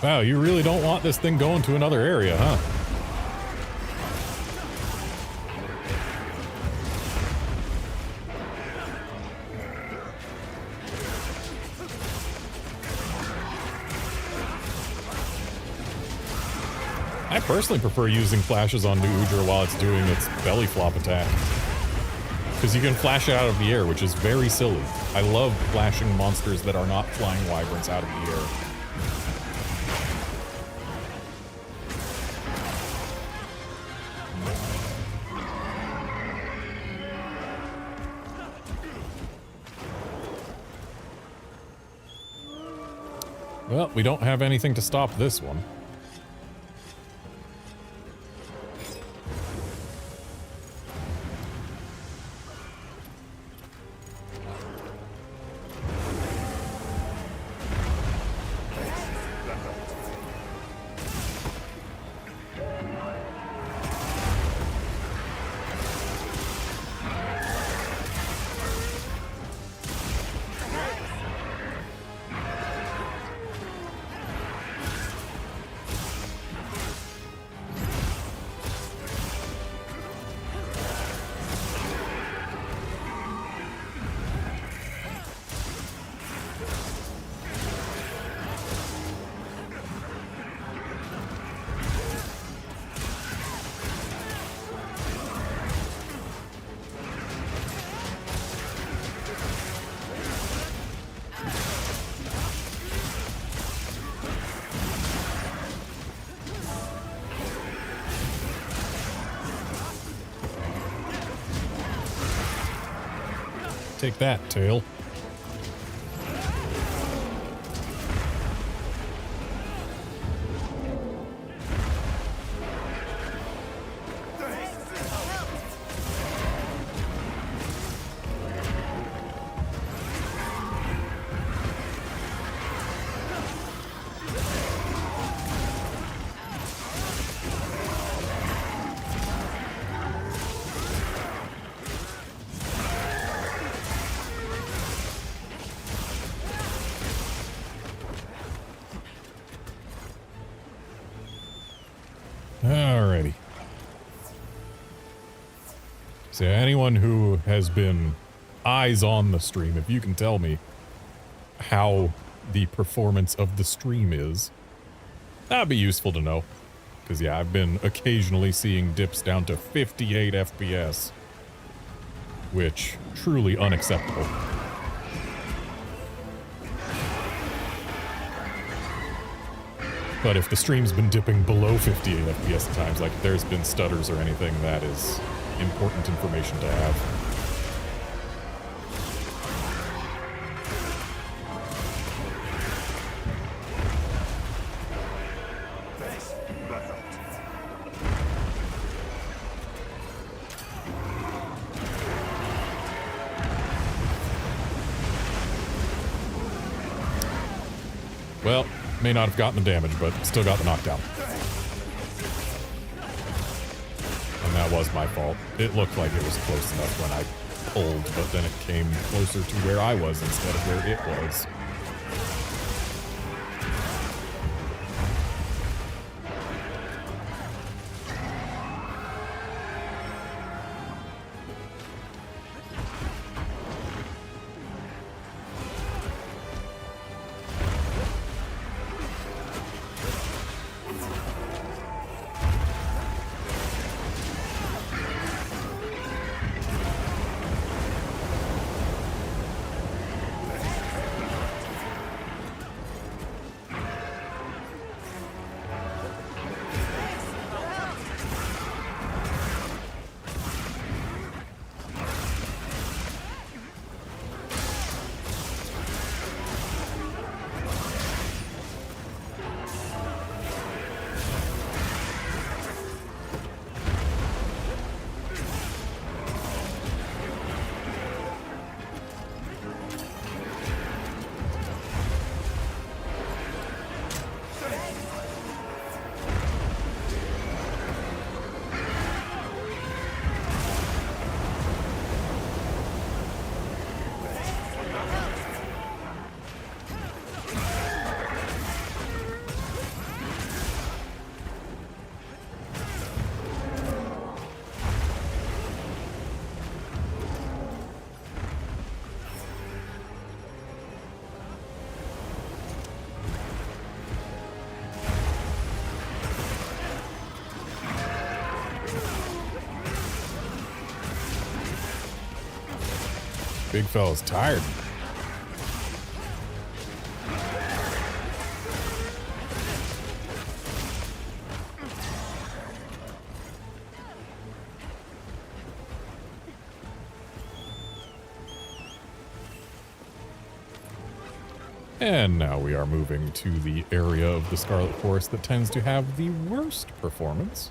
Wow, you really don't want this thing going to another area, huh? I personally prefer using flashes on Udra while it's doing its belly flop attack, because you can flash it out of the air, which is very silly. I love flashing monsters that are not flying wyverns out of the air. Well, we don't have anything to stop this one. Take that, tail. Alrighty. So anyone who has been eyes on the stream, if you can tell me how the performance of the stream is, that'd be useful to know. Because yeah, I've been occasionally seeing dips down to 58 FPS, which truly unacceptable. But if the stream's been dipping below 58 FPS at times, like if there's been stutters or anything, that is important information to have. Well, may not have gotten the damage, but still got the knockdown. And that was my fault. It looked like it was close enough when I pulled, but then it came closer to where I was instead of where it was. Big fella's tired. And now we are moving to the area of the Scarlet Forest that tends to have the worst performance.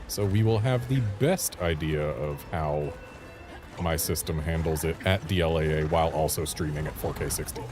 So we will have the best idea of how my system handles it at DLAA while also streaming at 4K 60.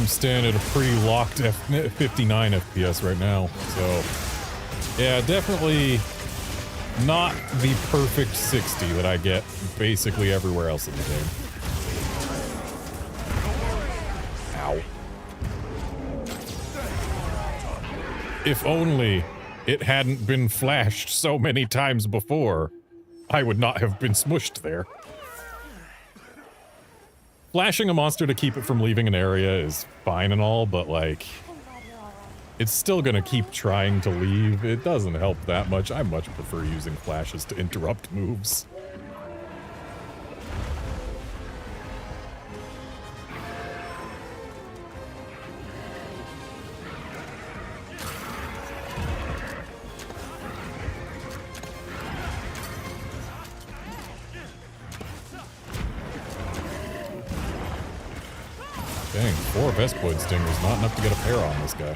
I'm standing at a pretty locked 59 FPS right now, so yeah, definitely not the perfect 60 that I get basically everywhere else in the game. Ow. If only it hadn't been flashed so many times before, I would not have been smushed there. Flashing a monster to keep it from leaving an area is fine and all, but like, it's still gonna keep trying to leave. It doesn't help that much. I much prefer using flashes to interrupt moves. Dang, 4 Vespoid Stingers, not enough to get a pair on this guy.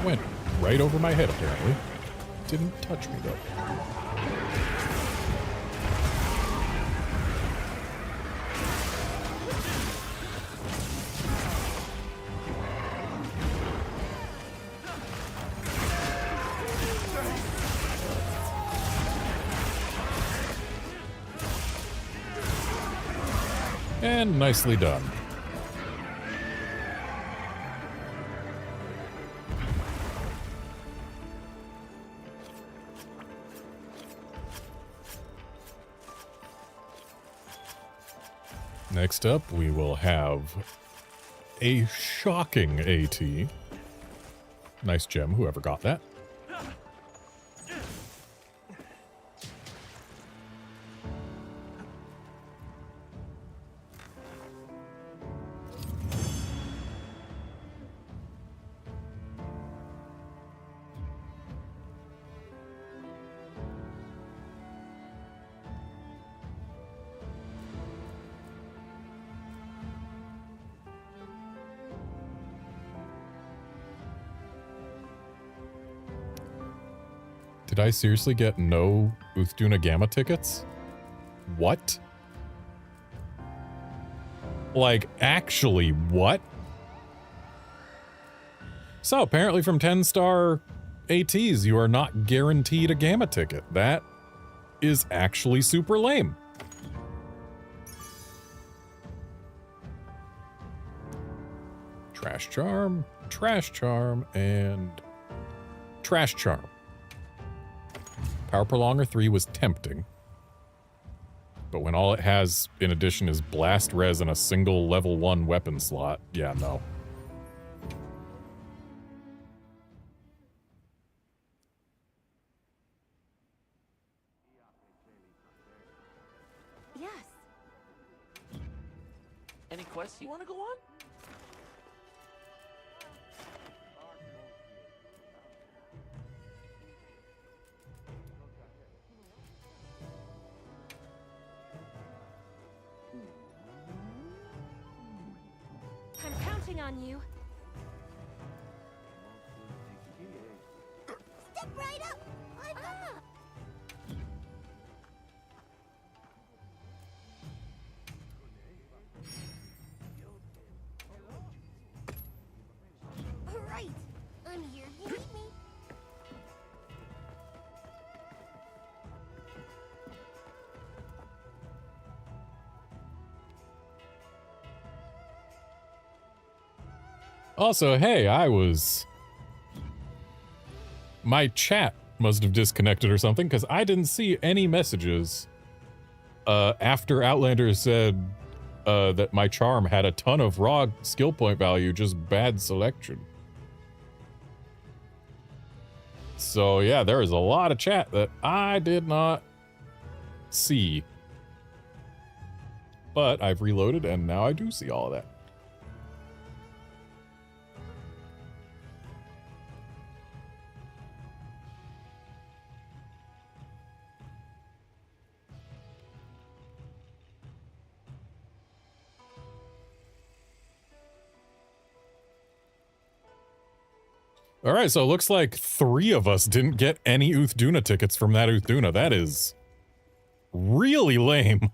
Went right over my head, apparently. Didn't touch me, though. And nicely done. Next up, we will have a shocking AT. Nice gem, whoever got that. Did I seriously get no Uthduna Gamma tickets? What? Like, actually, what? So, apparently from 10-star ATs, you are not guaranteed a Gamma ticket. That is actually super lame. Trash Charm, and Trash Charm. Power Prolonger 3 was tempting. But when all it has in addition is Blast Res and a single level 1 weapon slot, yeah, no. Yes. Any quests you want to go on? I'm counting on you. Step right up. All right. I'm here. You need me. Also, hey, my chat must have disconnected or something, because I didn't see any messages after Outlander said that my charm had a ton of raw skill point value, just bad selection. So yeah, there is a lot of chat that I did not see. But I've reloaded and now I do see all of that. All right, so it looks like 3 of us didn't get any Uthduna tickets from that Uthduna. That is really lame.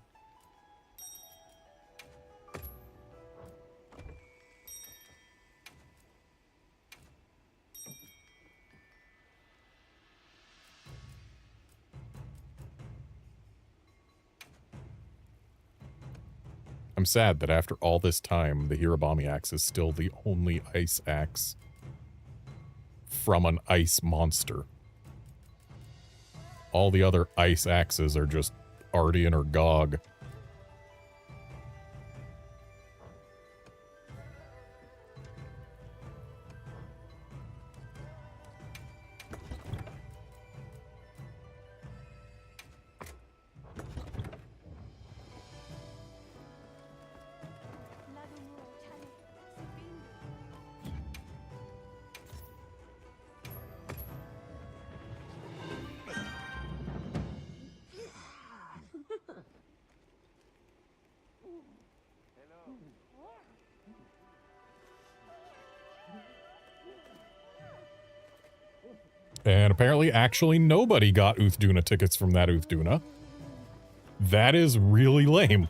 I'm sad that after all this time, the Hirabami axe is still the only ice axe from an ice monster. All the other ice axes are just Ardian or Gog. And apparently, actually, nobody got Uthduna tickets from that Uthduna. That is really lame.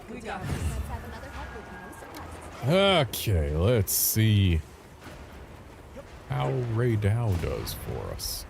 We got this. Let's have another help with no surprises. Okay, let's see how Ray Dow does for us.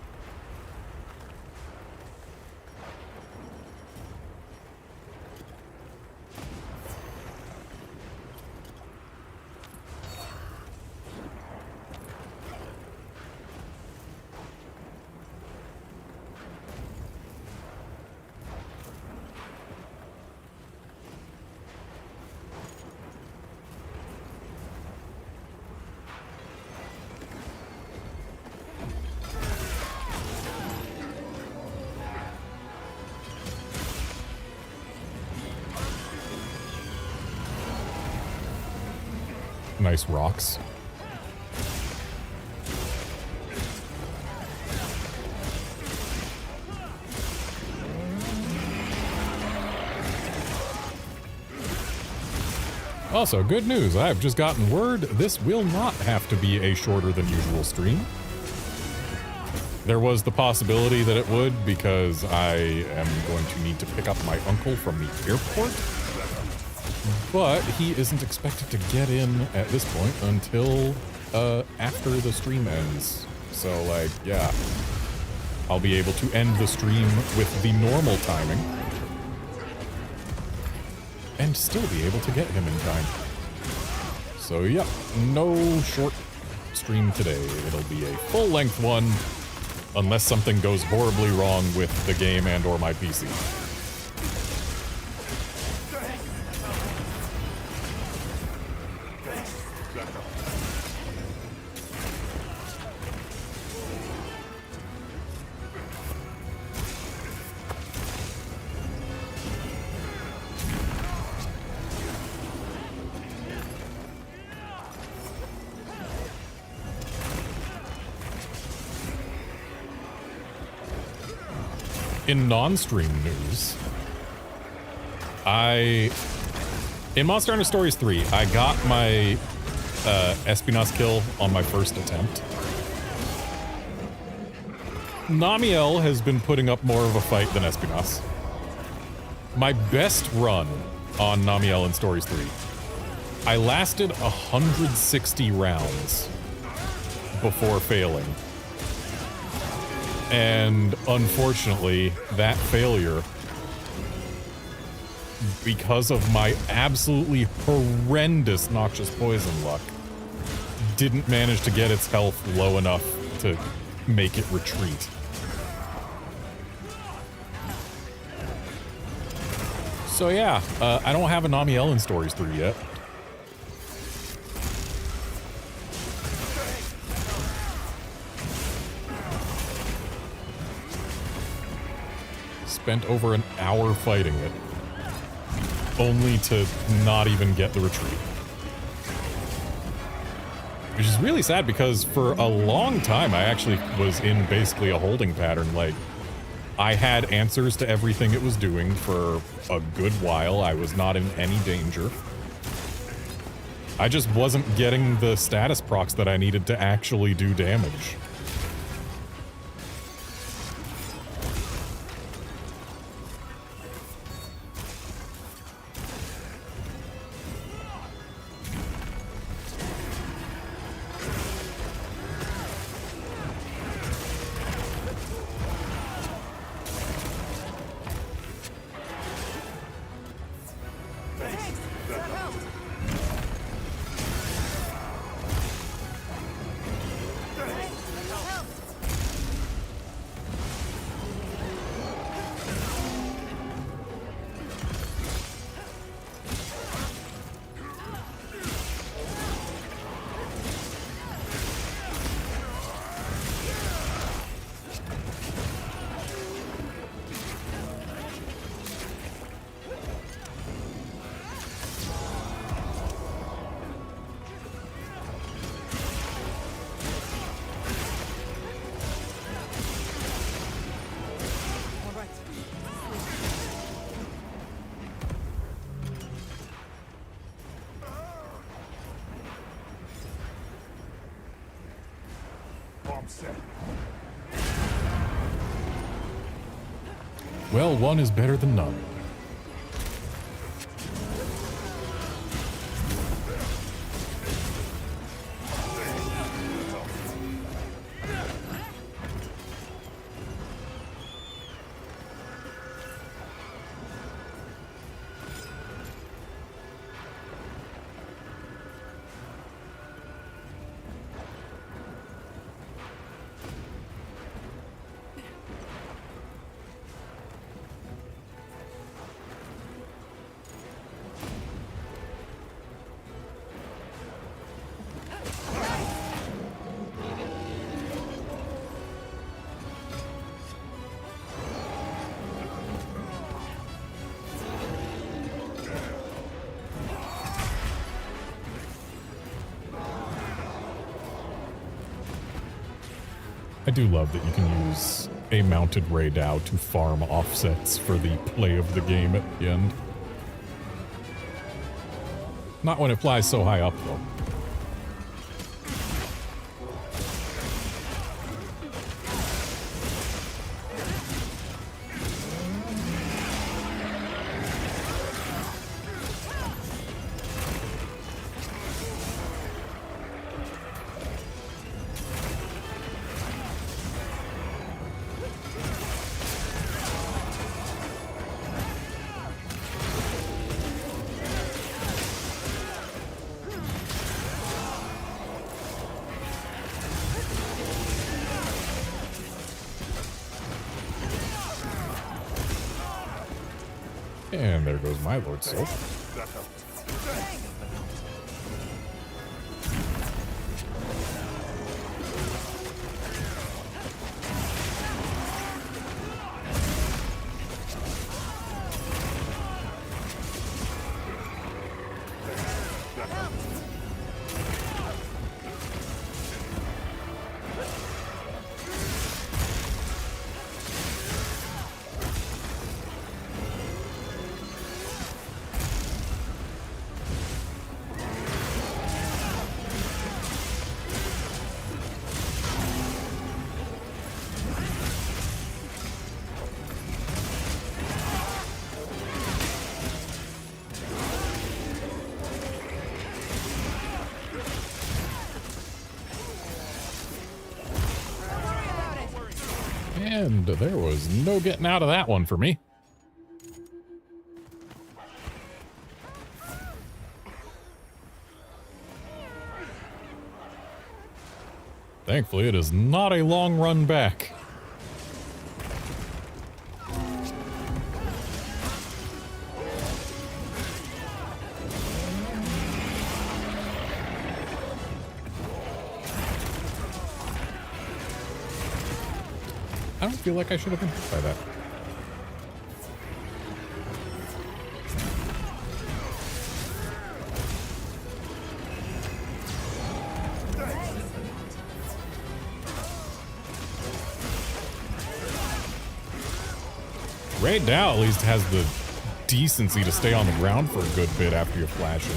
Nice rocks. Also, good news. I've just gotten word this will not have to be a shorter than usual stream. There was the possibility that it would because I am going to need to pick up my uncle from the airport. But he isn't expected to get in at this point until after the stream ends. So, like, yeah. I'll be able to end the stream with the normal timing. And still be able to get him in time. So, yep, no short stream today. It'll be a full-length one, unless something goes horribly wrong with the game and or my PC. In non-stream news, in Monster Hunter Stories 3, I got my Espina's kill on my first attempt. Namiel has been putting up more of a fight than Espinas. My best run on Namiel in Stories 3, I lasted 160 rounds before failing. And unfortunately, that failure, because of my absolutely horrendous noxious poison luck, didn't manage to get its health low enough to make it retreat. So yeah, I don't have a Namiel in Stories 3 yet. Spent over an hour fighting it, only to not even get the retreat. Which is really sad because for a long time I actually was in basically a holding pattern. Like, I had answers to everything it was doing for a good while. I was not in any danger. I just wasn't getting the status procs that I needed to actually do damage. Well, one is better than none. I do love that you can use a mounted Ray Dow to farm offsets for the play of the game at the end. Not when it flies so high up, though. And there goes my Lord Soul. That helped. And there was no getting out of that one for me. Thankfully, it is not a long run back. I don't feel like I should have been hit by that. Raid now at least has the decency to stay on the ground for a good bit after you're flashing.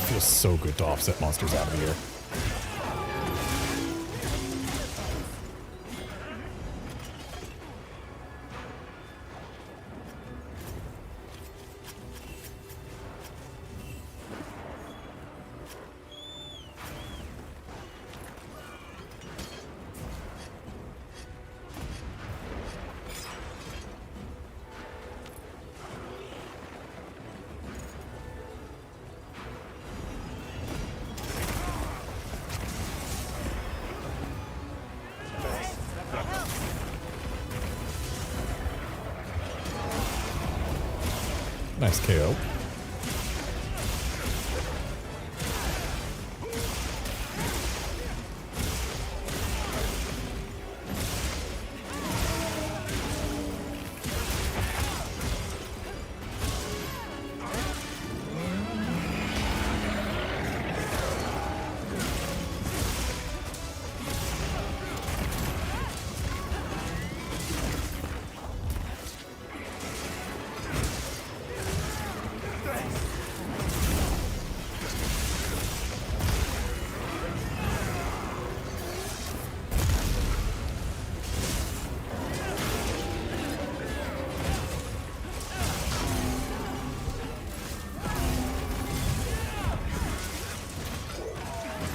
Feels so good to offset monsters out of the air. Nice KO.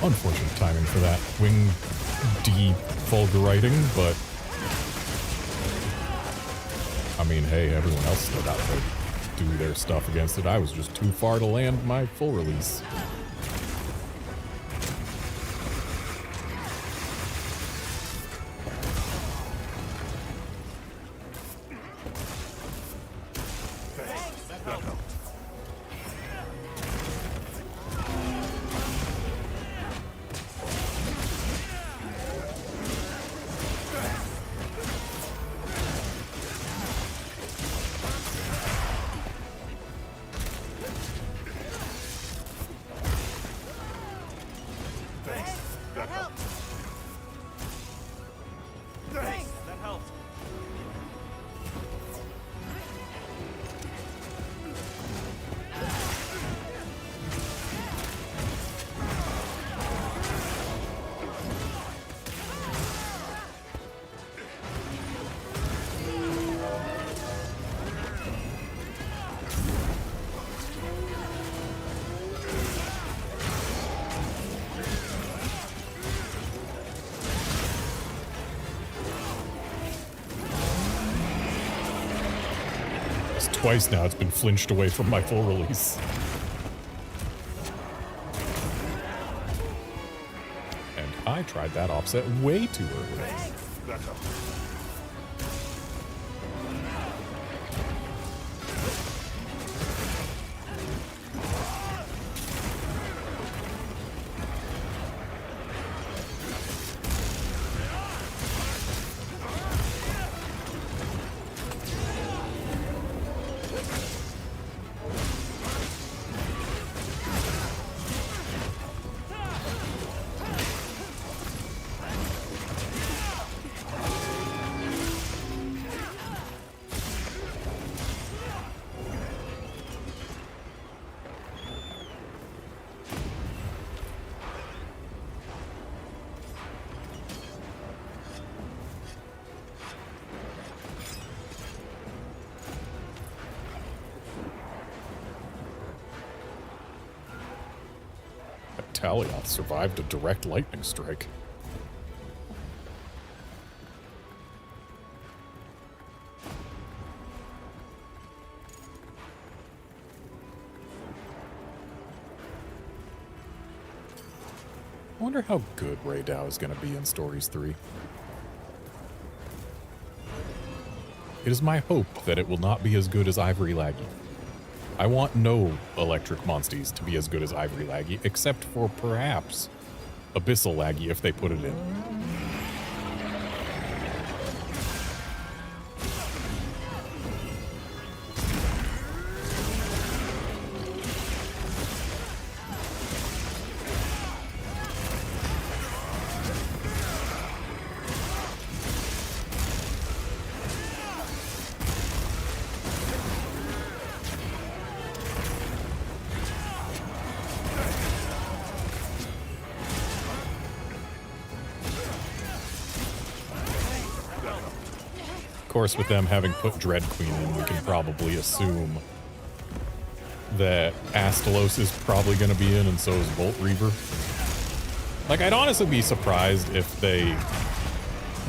Unfortunate timing for that wing defulgurating, but I mean, hey, everyone else still got to do their stuff against it. I was just too far to land my full release. twice now it's been flinched away from my full release. And I tried that offset way too early. Talioth survived a direct lightning strike. I wonder how good Raydao is going to be in Stories 3. It is my hope that it will not be as good as Ivory Laggy. I want no electric monsties to be as good as Ivory Laggy, except for perhaps Abyssal Laggy if they put it in. Of course, with them having put Dread Queen in, we can probably assume that Astalos is probably going to be in, and so is Bolt Reaver. Like, I'd honestly be surprised if they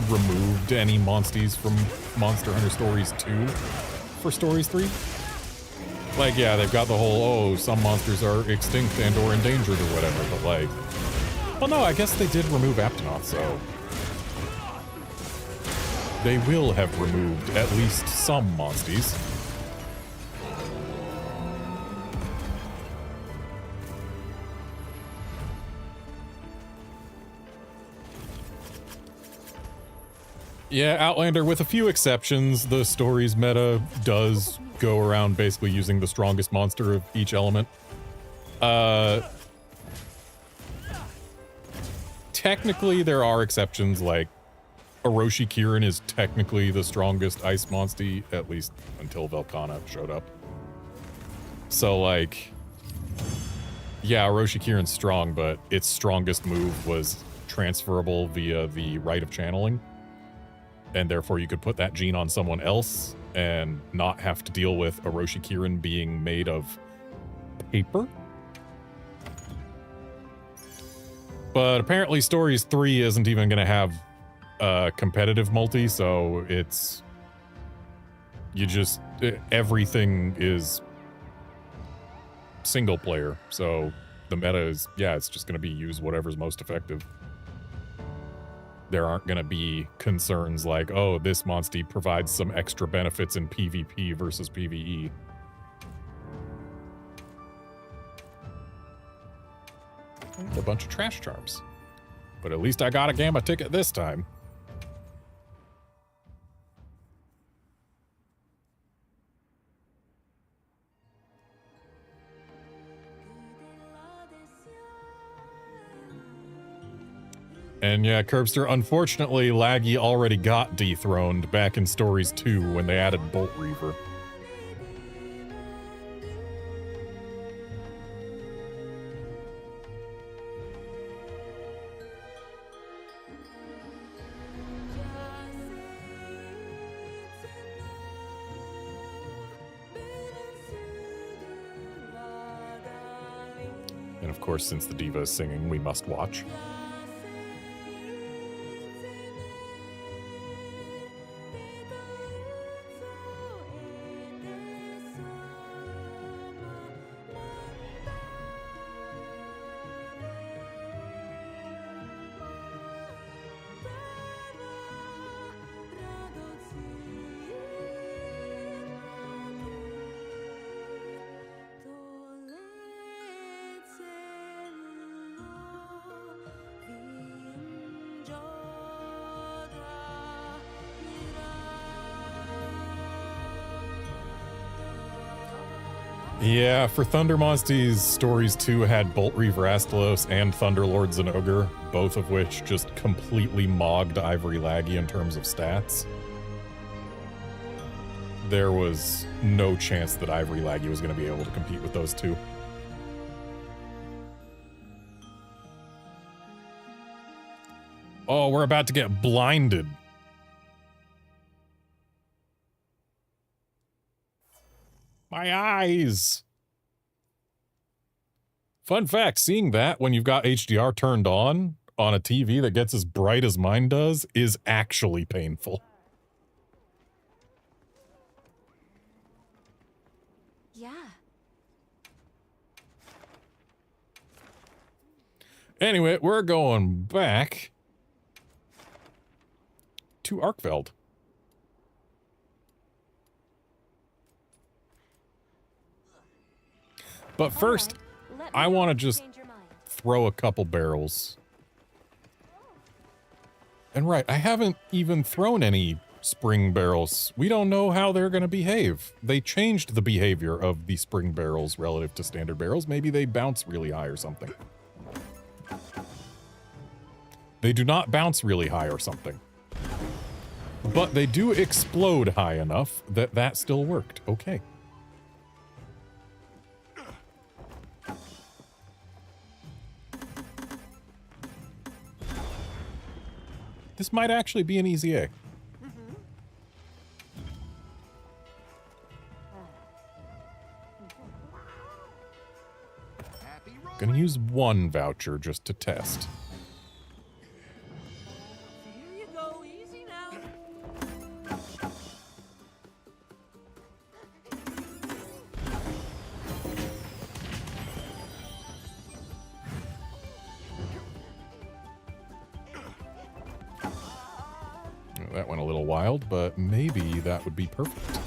removed any monsties from Monster Hunter Stories 2 for Stories 3. Like, yeah, they've got the whole, oh, some monsters are extinct and or endangered or whatever, but like... Well, no, I guess they did remove Aptonoth, so... They will have removed at least some monsties. Yeah, Outlander, with a few exceptions, the story's meta does go around basically using the strongest monster of each element. Technically, there are exceptions, like Orochi Kirin is technically the strongest ice monstie, at least until Velkhana showed up. So, like, yeah, Orochi Kirin's strong, but its strongest move was transferable via the Rite of Channeling. And therefore you could put that gene on someone else and not have to deal with Orochi Kirin being made of paper. But apparently Stories 3 isn't even going to have competitive multi, so it's... everything is single player, so the meta is, yeah, it's just going to be use whatever's most effective. There aren't going to be concerns like, oh, this monstie provides some extra benefits in PvP versus PvE. A bunch of trash charms. But at least I got a Gamma ticket this time. And yeah, Curbster, unfortunately, Laggy already got dethroned back in Stories 2 when they added Bolt Reaver. And of course, since the diva is singing, we must watch. Yeah, for Thundermonsties, Stories 2 had Bolt Reaver Astalos and Thunderlord Zinogre, both of which just completely mogged Ivory Laggy in terms of stats. There was no chance that Ivory Laggy was going to be able to compete with those two. Oh, we're about to get blinded. My eyes. Fun fact, seeing that when you've got HDR turned on a TV that gets as bright as mine does is actually painful. Yeah. Anyway, we're going back to Arkveld. But first, I want to just throw a couple barrels. And right, I haven't even thrown any spring barrels. We don't know how they're going to behave. They changed the behavior of the spring barrels relative to standard barrels. Maybe they bounce really high or something. They do not bounce really high or something. But they do explode high enough that that still worked. Okay. This might actually be an easy A. Gonna use one voucher just to test. Here you go, easy now. That went a little wild, but maybe that would be perfect.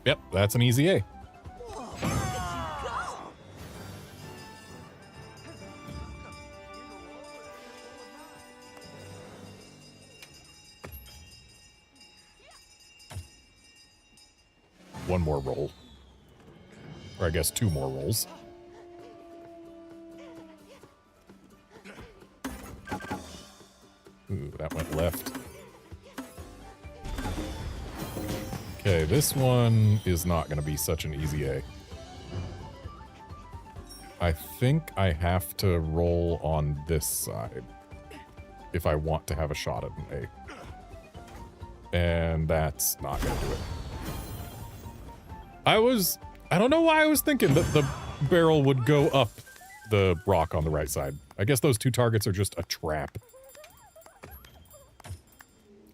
Yep, that's an easy A. One more roll. Or I guess two more rolls. Ooh, that went left. Okay, this one is not going to be such an easy A. I think I have to roll on this side if I want to have a shot at an A. And that's not going to do it. I don't know why I was thinking that the barrel would go up the rock on the right side. I guess those two targets are just a trap.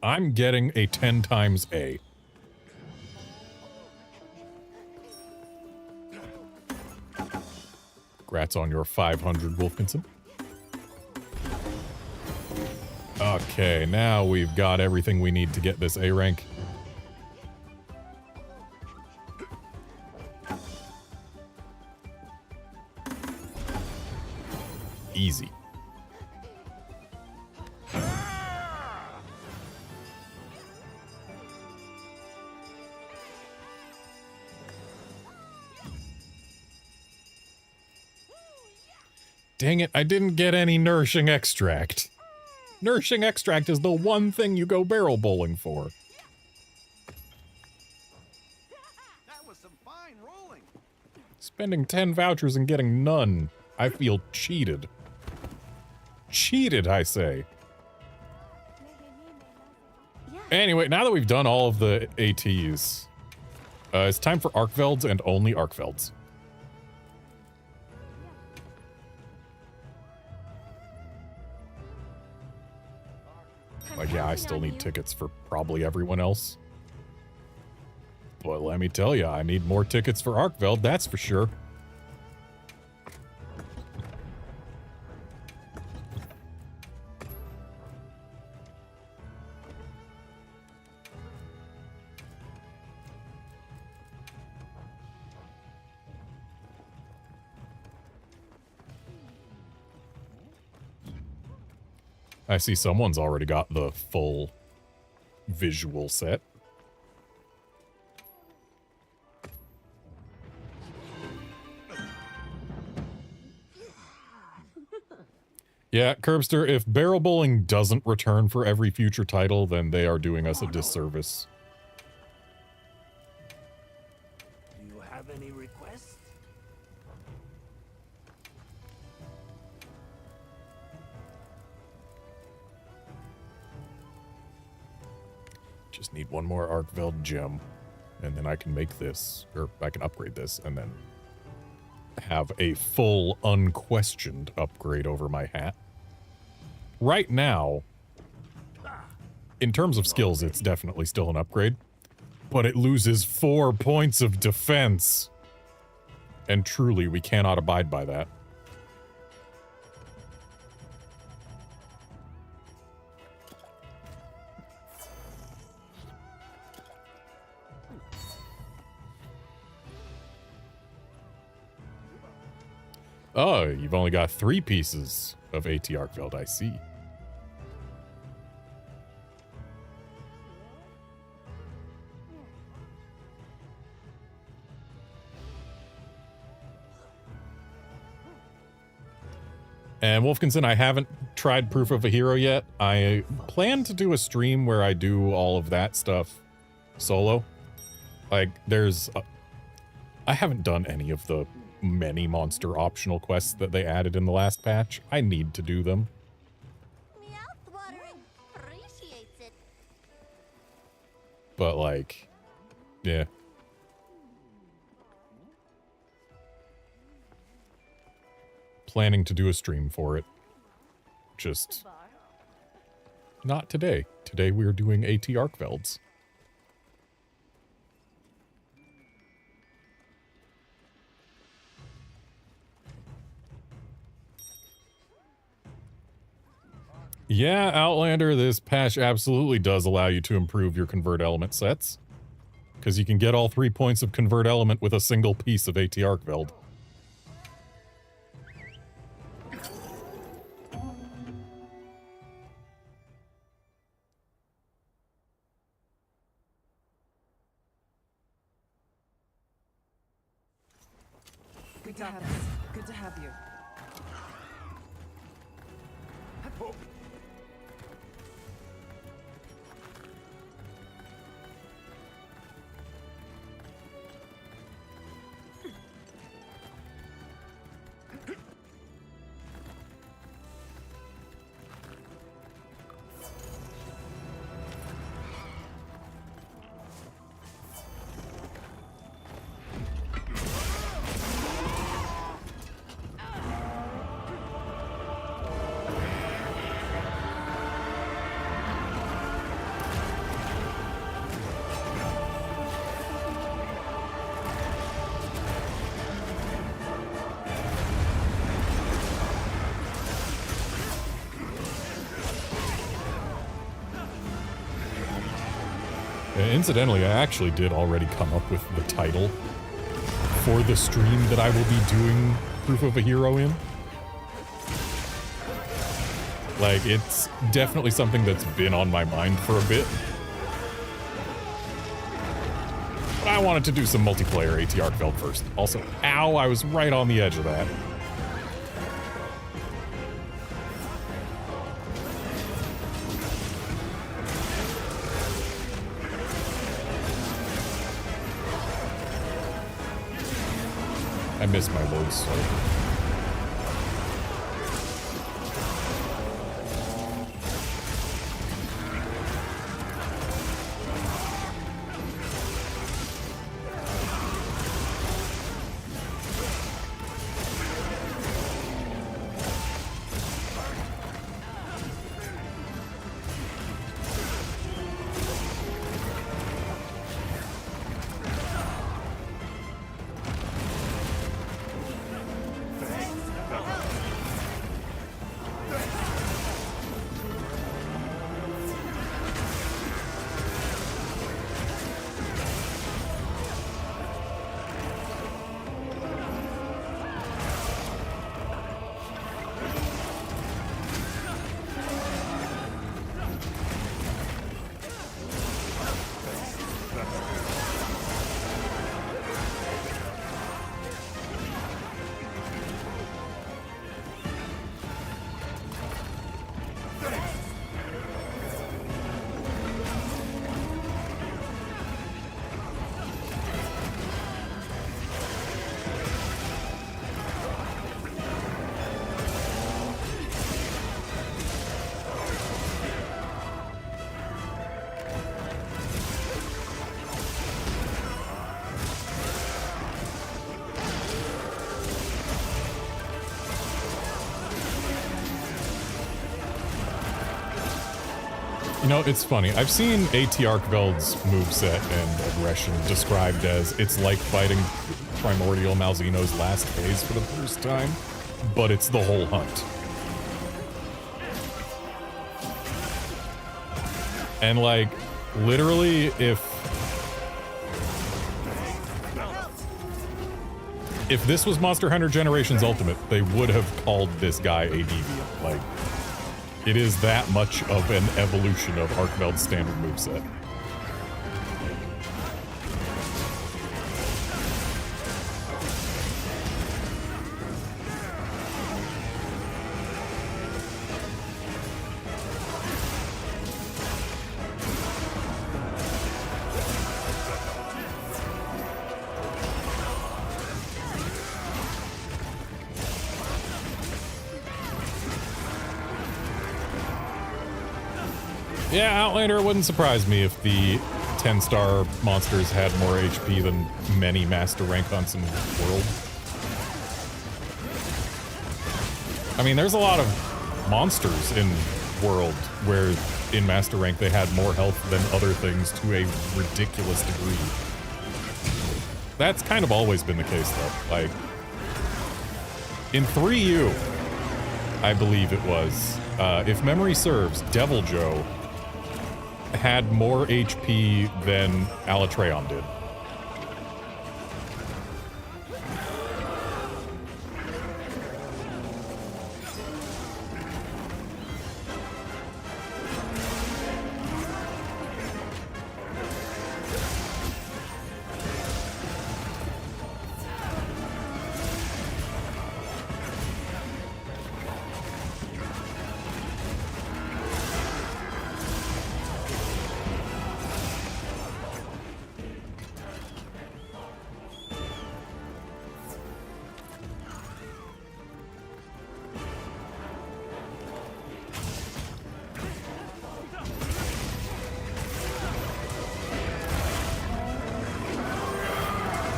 I'm getting a 10 times A. Congrats on your 500, Wolfkinson. Okay, now we've got everything we need to get this A rank. Easy. Dang it, I didn't get any nourishing extract. Nourishing extract is the one thing you go barrel bowling for. That was some fine rolling. Spending 10 vouchers and getting none. I feel cheated. Cheated, I say. Anyway, now that we've done all of the ATs, it's time for Arkvelds and only Arkvelds. Like, yeah, I still need tickets for probably everyone else. But let me tell you, I need more tickets for Arkveld, that's for sure. I see someone's already got the full visual set. Yeah, Curbster, if Barrel Bowling doesn't return for every future title, then they are doing us a disservice. Do you have any requests? Just need one more Arkveld gem, and then I can make this, or I can upgrade this, and then have a full, unquestioned upgrade over my hat. Right now, in terms of skills, it's definitely still an upgrade, but it loses 4 points of defense. And truly, we cannot abide by that. Oh, you've only got 3 pieces of AT Arkveld, I see. And Wolfkinson, I haven't tried Proof of a Hero yet. I plan to do a stream where I do all of that stuff solo. Like, I haven't done any of the many monster optional quests that they added in the last patch. I need to do them. Mouth-watering. Appreciates it. But, like, yeah. Planning to do a stream for it. Just not today. Today we're doing AT Arkvelds. Yeah, Outlander, this patch absolutely does allow you to improve your convert element sets. Because you can get all 3 points of convert element with a single piece of AT Arkveld. Good to have you. Good to have you. Incidentally, I actually did already come up with the title for the stream that I will be doing Proof of a Hero in. Like, it's definitely something that's been on my mind for a bit. But I wanted to do some multiplayer AT Arkveld first. Also, ow, I was right on the edge of that. I missed my load start. You know, it's funny. I've seen RedmondStreams' moveset and aggression described as it's like fighting Primordial Malzeno's last phase for the first time, but it's the whole hunt. And like, literally, if this was Monster Hunter Generations Ultimate, they would have called this guy a deviant. Like, it is that much of an evolution of RedmondStreams' standard moveset. Yeah, Outlander, it wouldn't surprise me if the 10-star monsters had more HP than many Master Rank hunts in the world. I mean, there's a lot of monsters in World where in Master Rank they had more health than other things to a ridiculous degree. That's kind of always been the case, though. Like, in 3U, I believe it was, if memory serves, Devil Joe had more HP than Alatreon did.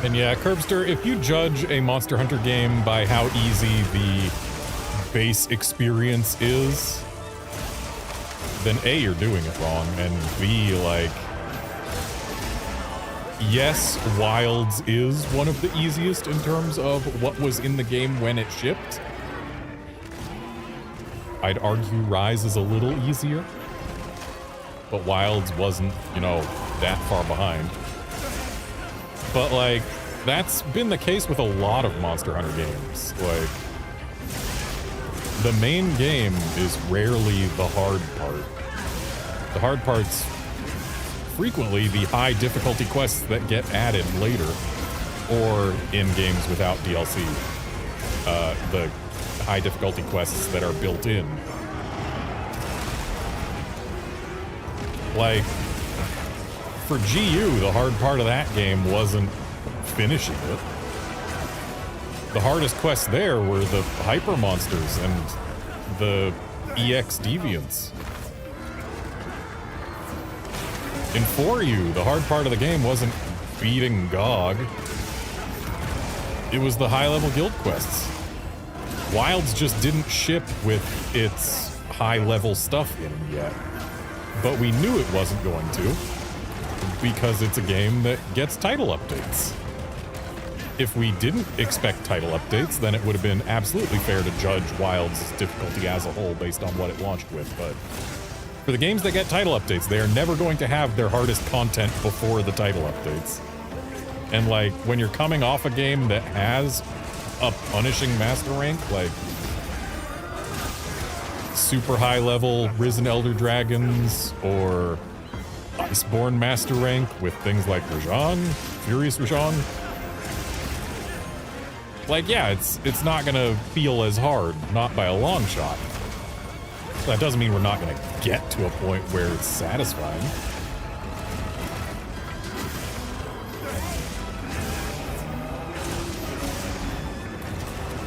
And yeah, Curbster, if you judge a Monster Hunter game by how easy the base experience is, then A, you're doing it wrong, and B, like, yes, Wilds is one of the easiest in terms of what was in the game when it shipped. I'd argue Rise is a little easier, but Wilds wasn't, you know, that far behind. But, like, that's been the case with a lot of Monster Hunter games. Like, the main game is rarely the hard part. The hard part's frequently the high difficulty quests that get added later, or in games without DLC. The high difficulty quests that are built in. Like, for GU, the hard part of that game wasn't finishing it. The hardest quests there were the Hyper Monsters and the EX Deviants. In 4U, the hard part of the game wasn't beating GOG. It was the high-level guild quests. Wilds just didn't ship with its high-level stuff in yet. But we knew it wasn't going to, because it's a game that gets title updates. If we didn't expect title updates, then it would have been absolutely fair to judge Wilds' difficulty as a whole based on what it launched with, but for the games that get title updates, they are never going to have their hardest content before the title updates. And like, when you're coming off a game that has a punishing Master Rank, like super high level Risen Elder Dragons, or Iceborne Master Rank with things like Rajan, Furious Rajan. Like, yeah, it's not gonna feel as hard, not by a long shot. That doesn't mean we're not gonna get to a point where it's satisfying.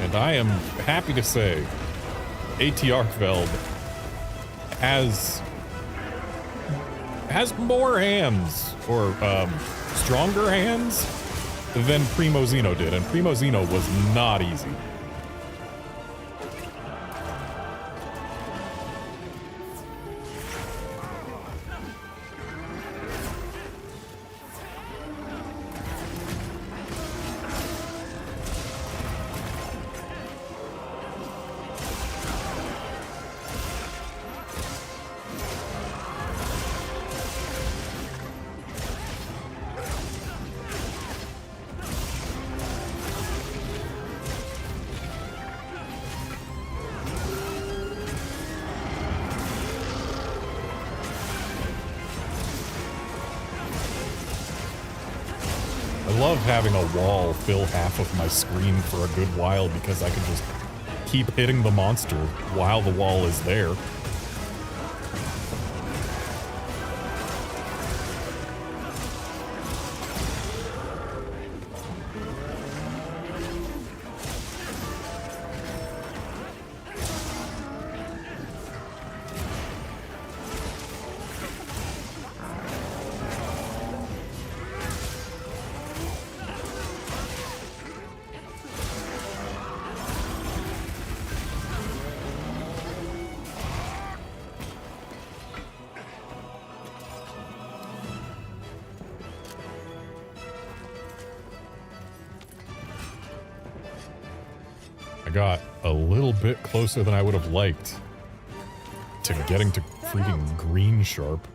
And I am happy to say RedmondStreams has more hands, or stronger hands, than Primo Xeno did, and Primo Xeno was not easy. I love having a wall fill half of my screen for a good while because I can just keep hitting the monster while the wall is there. Got a little bit closer than I would have liked to getting to freaking green sharp.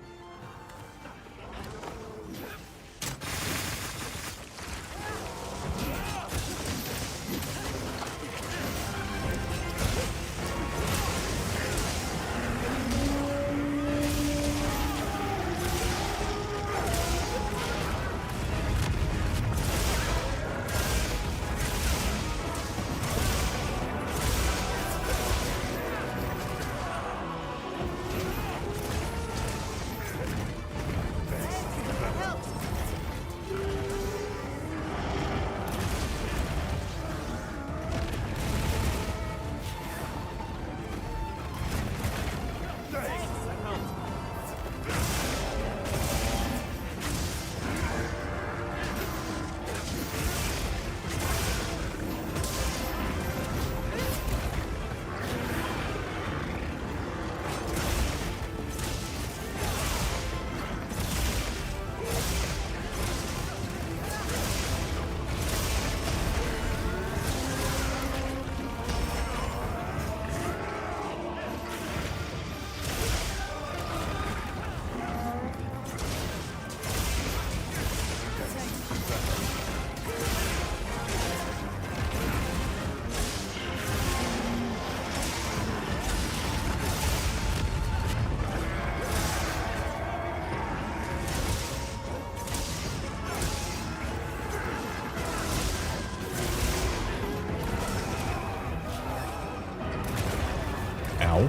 Ow.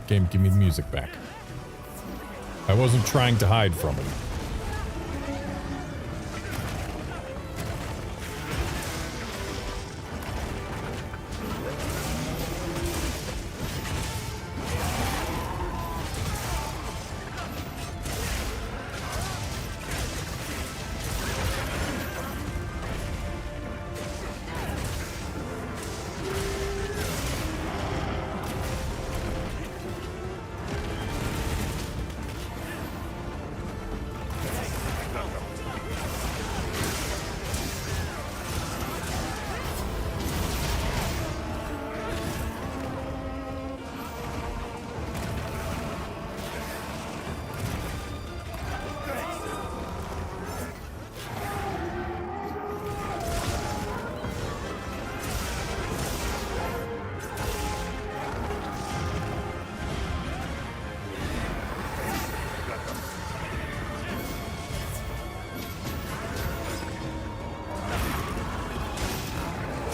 Game, give me the music back. I wasn't trying to hide from him.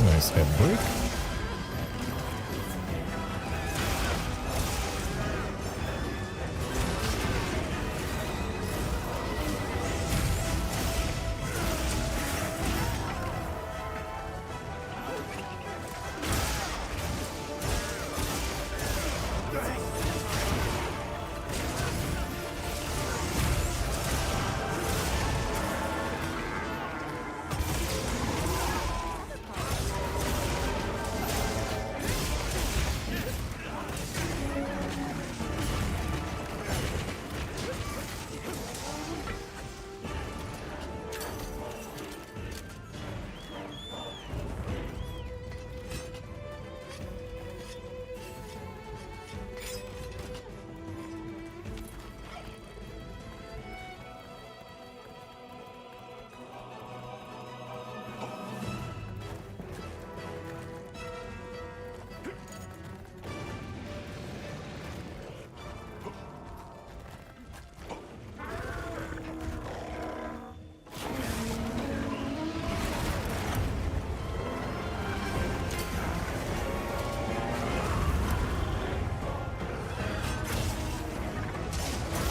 Nice head break.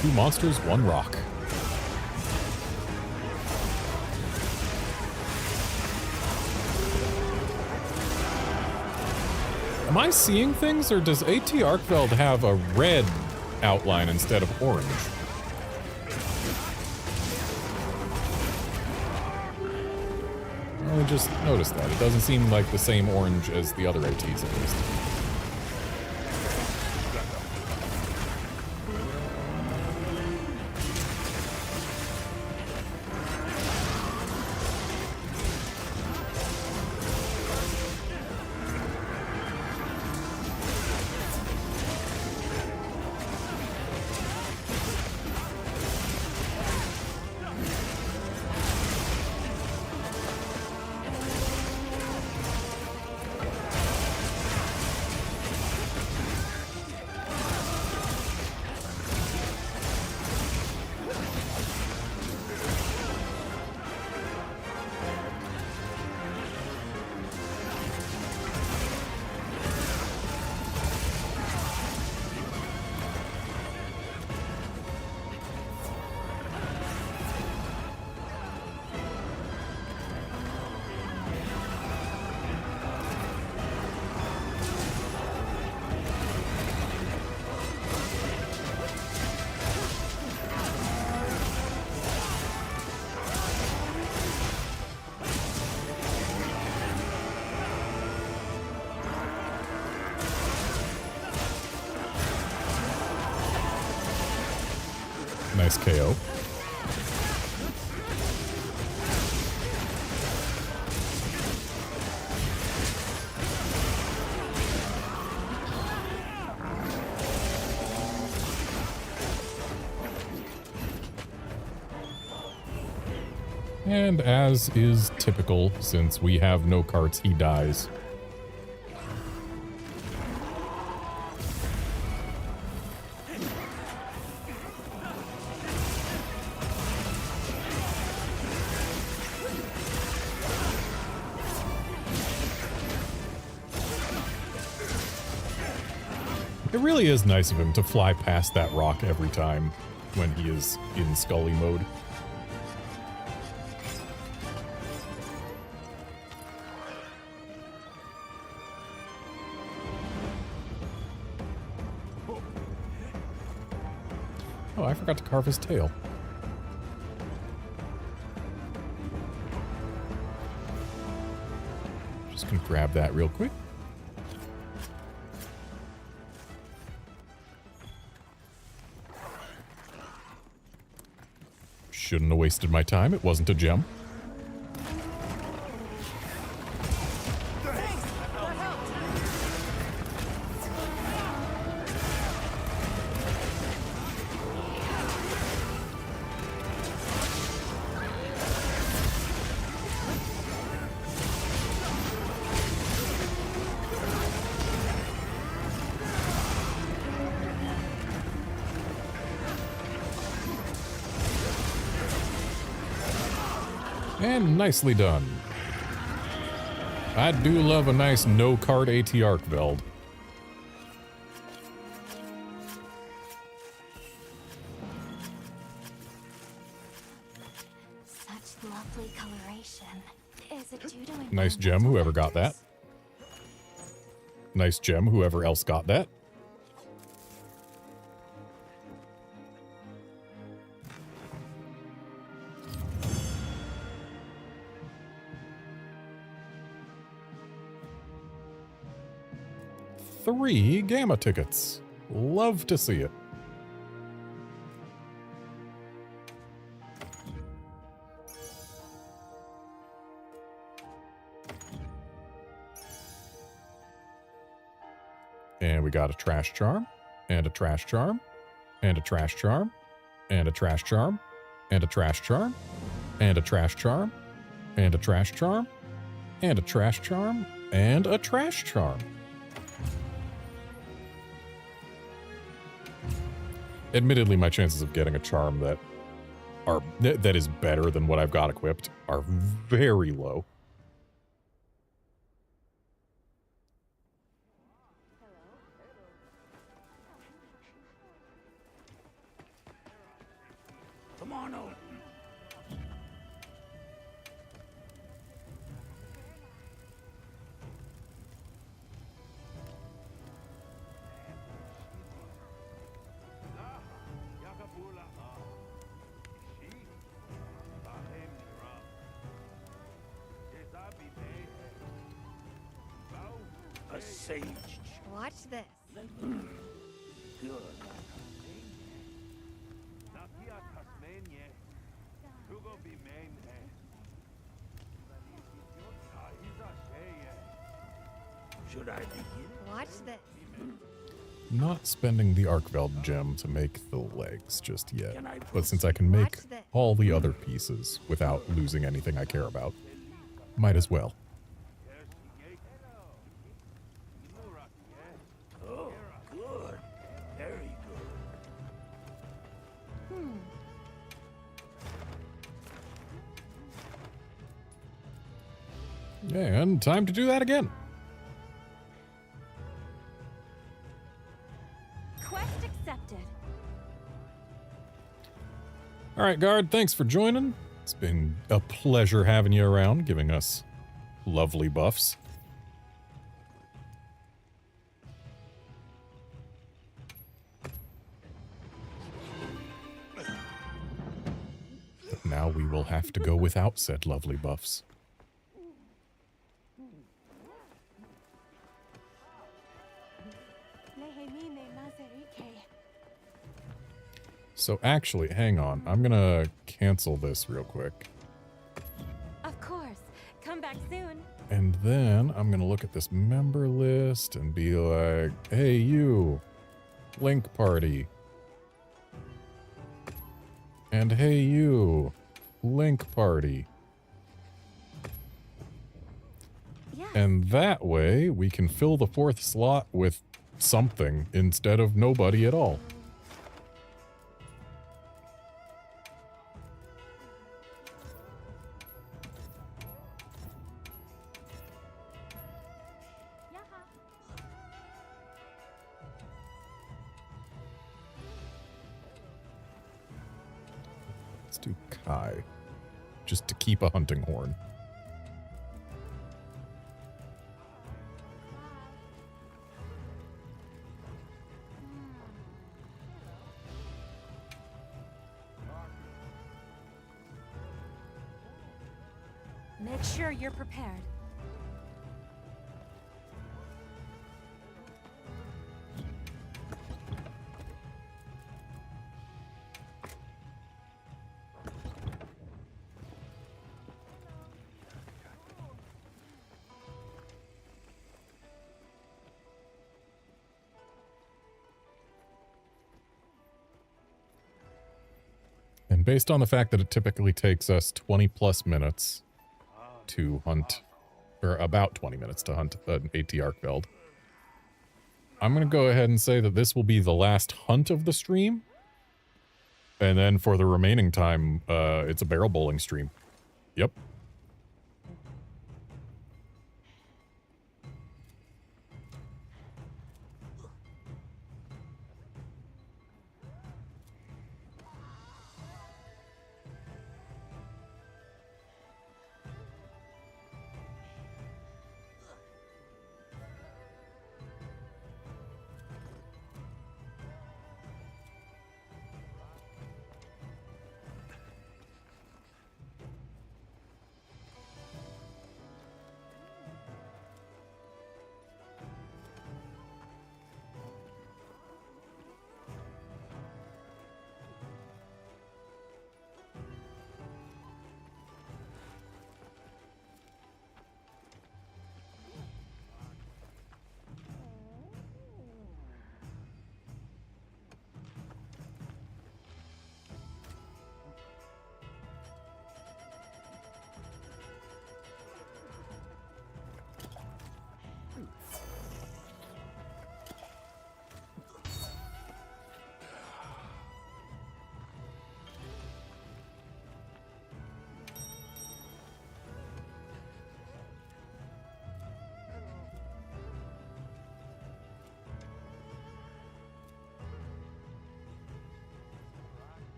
2 monsters, 1 rock. Am I seeing things, or does AT Arkveld have a red outline instead of orange? I just noticed that. It doesn't seem like the same orange as the other ATs, at least. Nice KO. And as is typical, since we have no carts, he dies. It really is nice of him to fly past that rock every time when he is in Scully mode. Oh, I forgot to carve his tail. Just gonna grab that real quick. Shouldn't have wasted my time. It wasn't a gem. And nicely done. I do love a nice no-card AT Arkveld. Such lovely coloration. Is it due to Nice gem, whoever got that. Nice gem, whoever else got that. Three Gamma tickets. Love to see it. And we got a trash charm, and a trash charm, and a trash charm, and a trash charm, and a trash charm, and a trash charm, and a trash charm, and a trash charm, and a trash charm. Admittedly, my chances of getting a charm that is better than what I've got equipped are very low. on open. A sage. Watch this. Good. Should I begin? Watch this. Not spending the Arkveld gem to make the legs just yet. Can I But since I can make Watch this. all the other pieces without losing anything I care about, might as well. Oh, good. Very good. And time to do that again. Quest accepted. All right, guard, thanks for joining. It's been a pleasure having you around, giving us lovely buffs. But now we will have to go without said lovely buffs. So actually, hang on. I'm gonna cancel this real quick. Of course. Come back soon. And then I'm gonna look at this member list and be like, hey you, Link Party. And hey you, Link Party. Yes. And that way we can fill the 4th slot with something instead of nobody at all. Let's do Kai, just to keep a hunting horn. Make sure you're prepared. And based on the fact that it typically takes us 20 plus minutes to hunt, or about 20 minutes to hunt an AT Arkveld, I'm going to go ahead and say that this will be the last hunt of the stream. And then for the remaining time, it's a barrel bowling stream. Yep.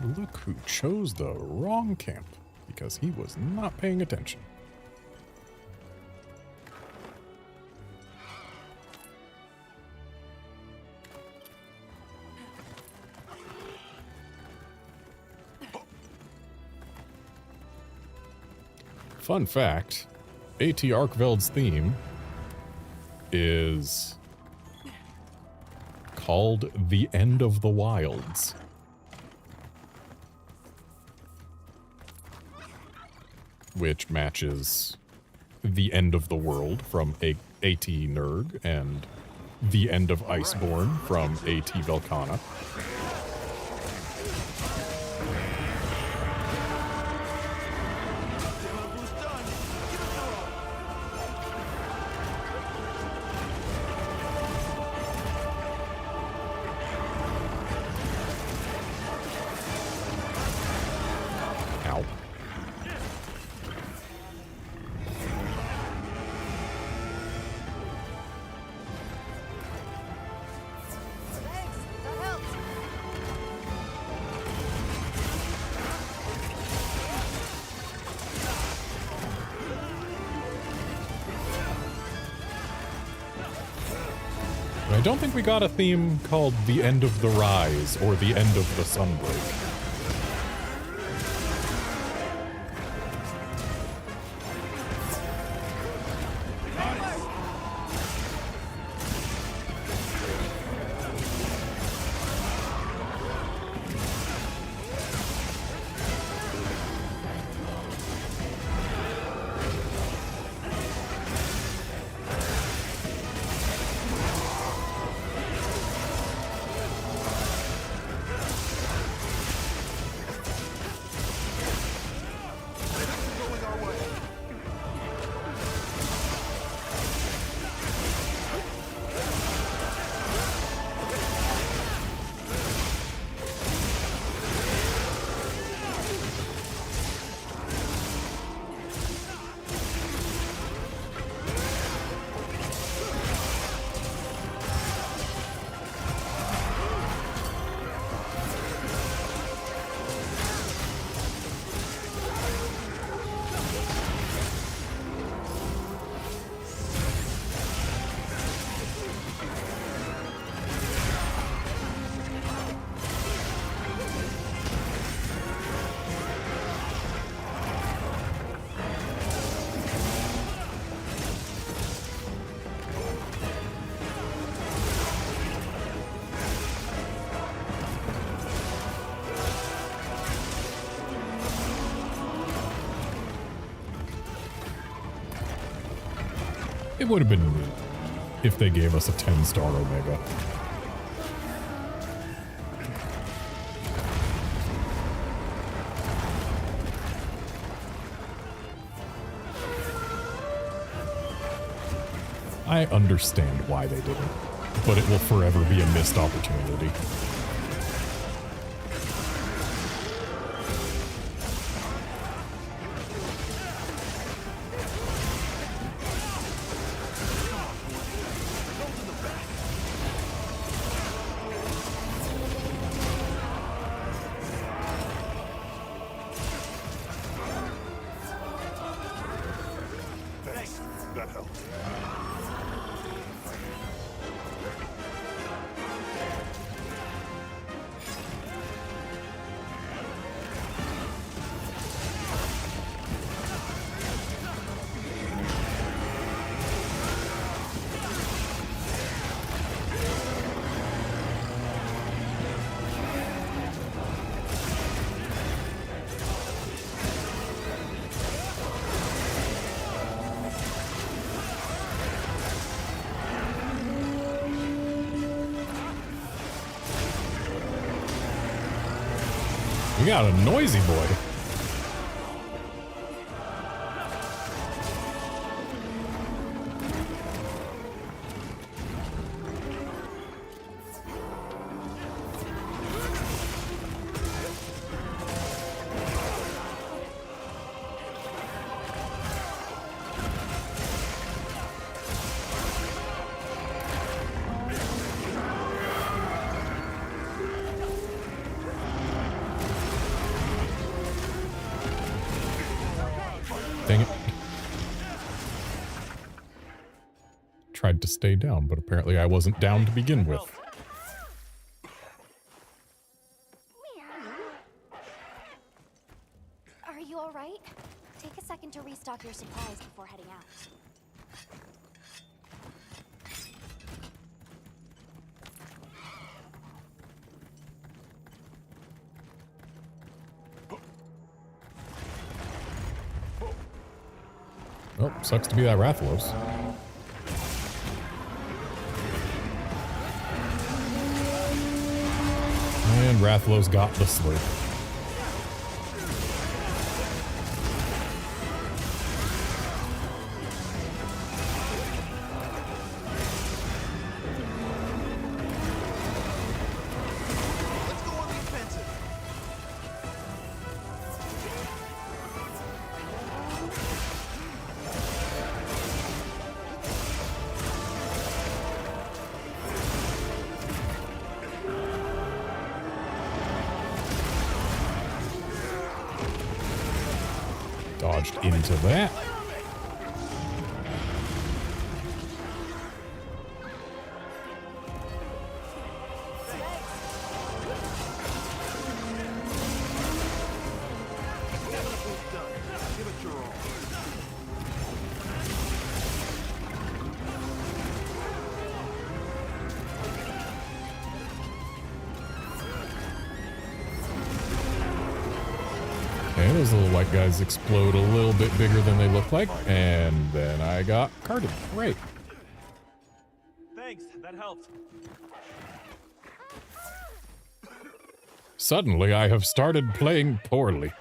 Look who chose the wrong camp because he was not paying attention. Fun fact, RedmondStreams' theme is called The End of the Wilds. Which matches The End of the World from AT Nurg and The End of Iceborne from AT Velkana. Ow. Thanks, that helped. I don't think we got a theme called The End of the Rise or The End of the Sunbreak. It would have been neat if they gave us a 10-star Omega. I understand why they didn't, but it will forever be a missed opportunity. Thanks. That helped. We got a noisy boy. tried to stay down, but apparently I wasn't down to begin with. Are you all right? Take a second to restock your supplies before heading out. Oh, sucks to be that Rathalos. And Rathalos got the slurp. Let's go on the offensive. Dodged into that. Give it your all. Okay, those little white guys explode a little bit bigger than they look like, and then I got carded. Great. Thanks, that helped. Suddenly, I have started playing poorly.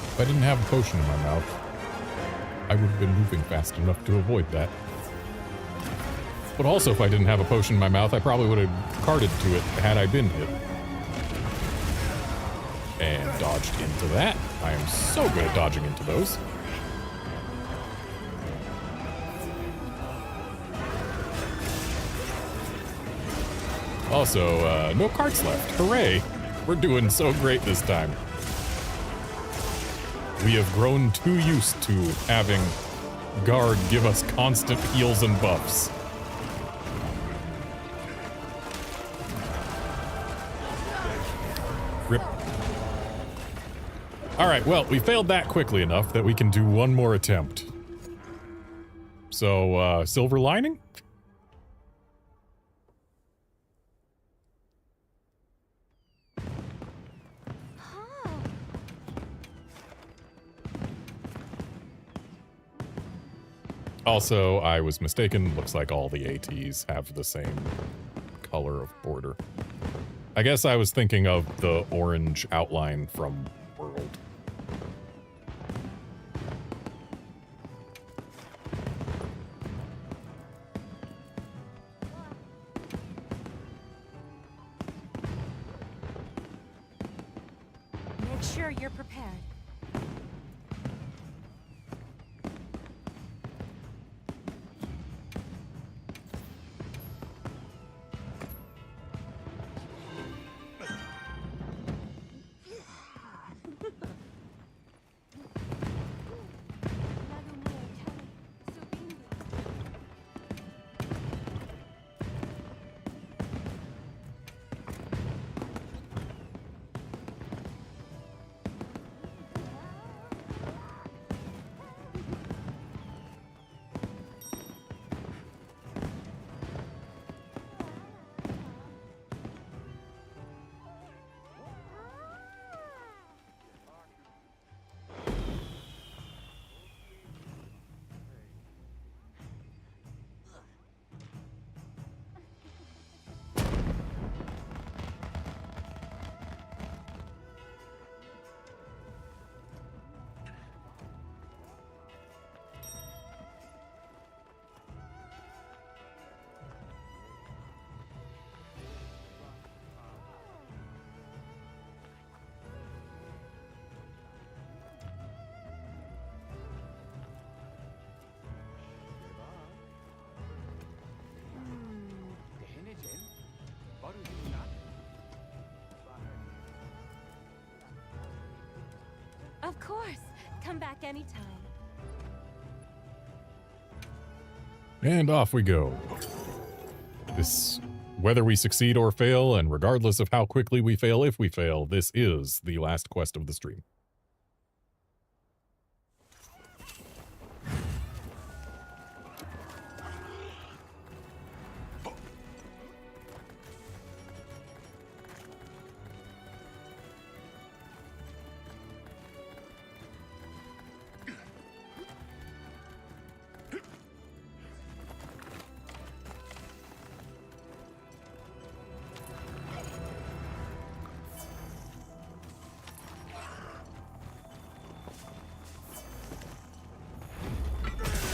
If I didn't have a potion in my mouth, I would have been moving fast enough to avoid that. But also, if I didn't have a potion in my mouth, I probably would have carded to it had I been hit. And dodged into that. I am so good at dodging into those. Also, no cards left. Hooray! We're doing so great this time. We have grown too used to having guard give us constant heals and buffs. Rip. Alright, well, we failed that quickly enough that we can do one more attempt. So, silver lining? Also, I was mistaken. Looks like all the ATs have the same color of border. I guess I was thinking of the orange outline from World. Make sure you're prepared. course. Come back anytime. And off we go. This, whether we succeed or fail, and regardless of how quickly we fail, if we fail, this is the last quest of the stream.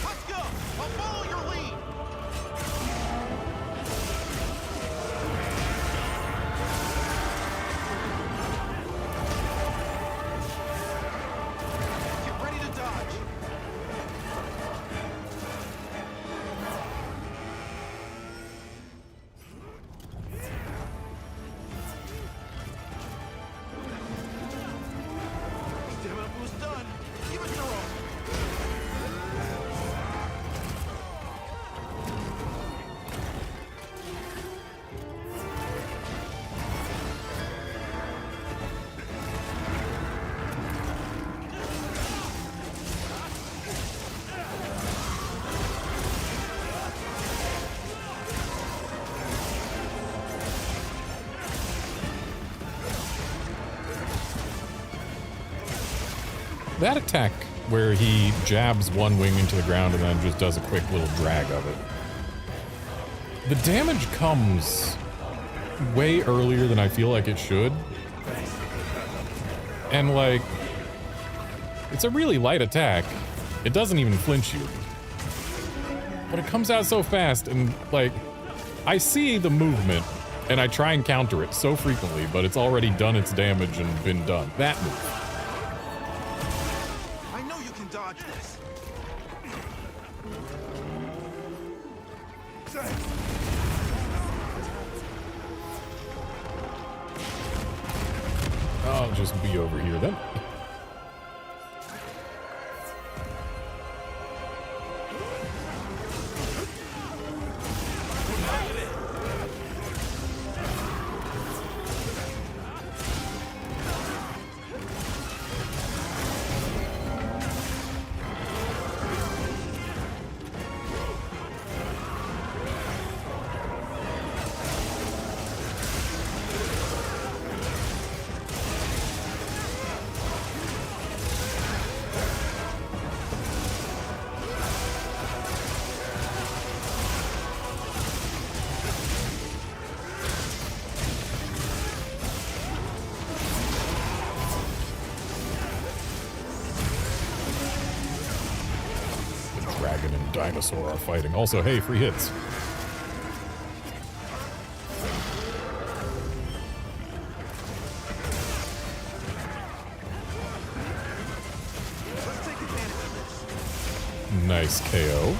Let's go! I'll follow your lead! Get ready to dodge! Stamina boost done! Give it your all! That attack where he jabs one wing into the ground and then just does a quick little drag of it. The damage comes way earlier than I feel like it should. And like, it's a really light attack. It doesn't even flinch you. But it comes out so fast and like, I see the movement and I try and counter it so frequently, but it's already done its damage and been done. That move. I know you can dodge this! I'll just be over here then. Dragon and dinosaur are fighting. Also, hey, free hits. Let's take advantage of this! Nice KO.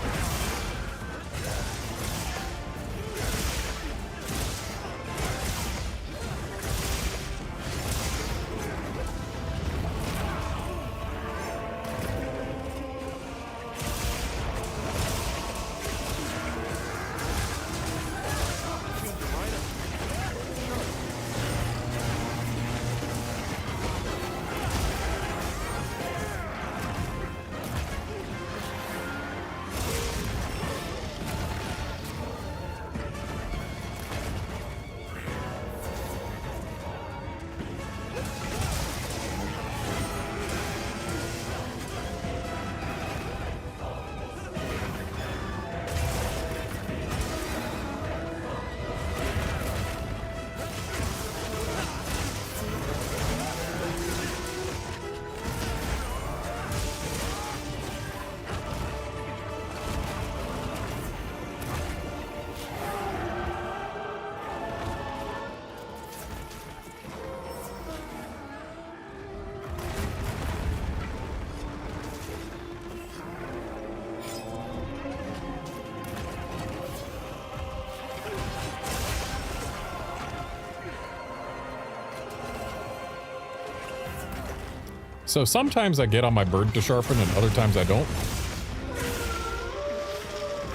So sometimes I get on my bird to sharpen and other times I don't.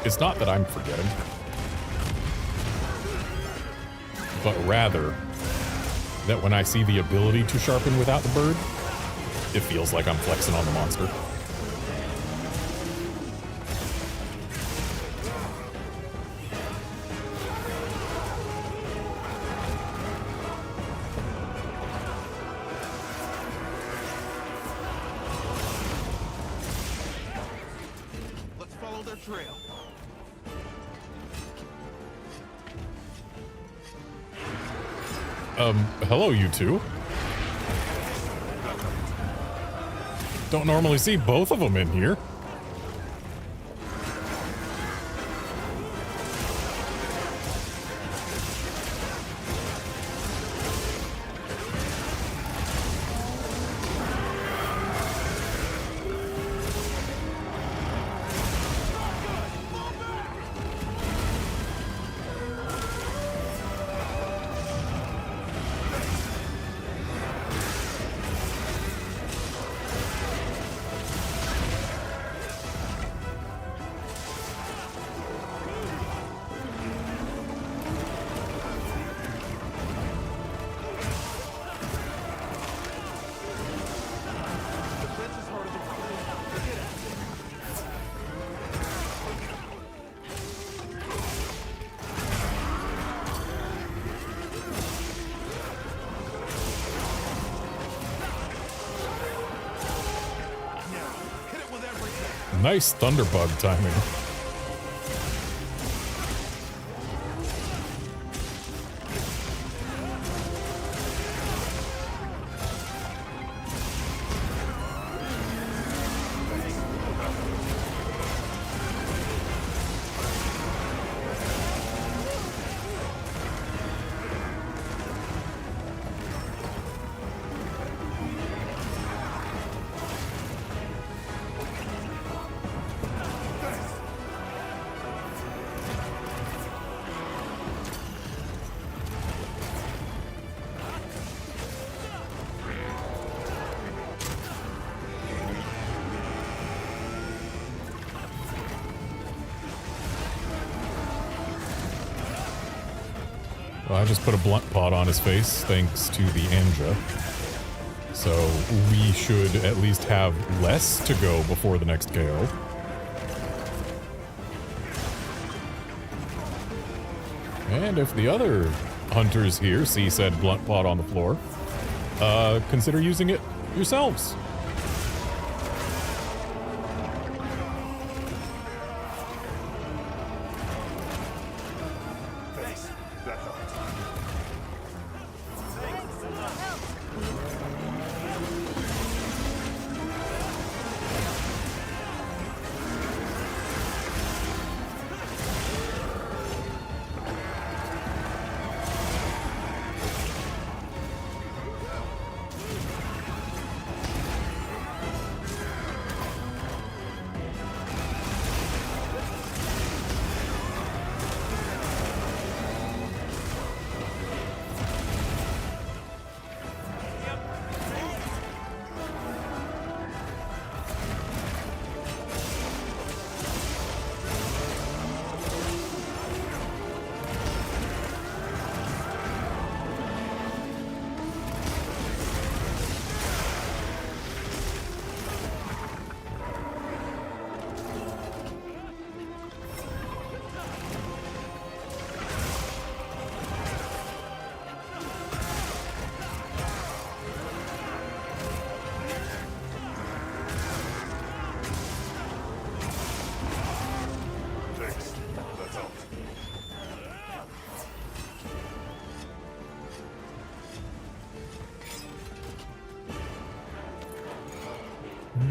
It's not that I'm forgetting, but rather that when I see the ability to sharpen without the bird, it feels like I'm flexing on the monster. Let's follow their trail. Hello, you two. Don't normally see both of them in here. Nice thunderbug timing. Well, I just put a blunt pot on his face thanks to the Anja. So we should at least have less to go before the next KO. And if the other hunters here see said blunt pot on the floor, consider using it yourselves. Thanks. That helped. Thanks. That helped.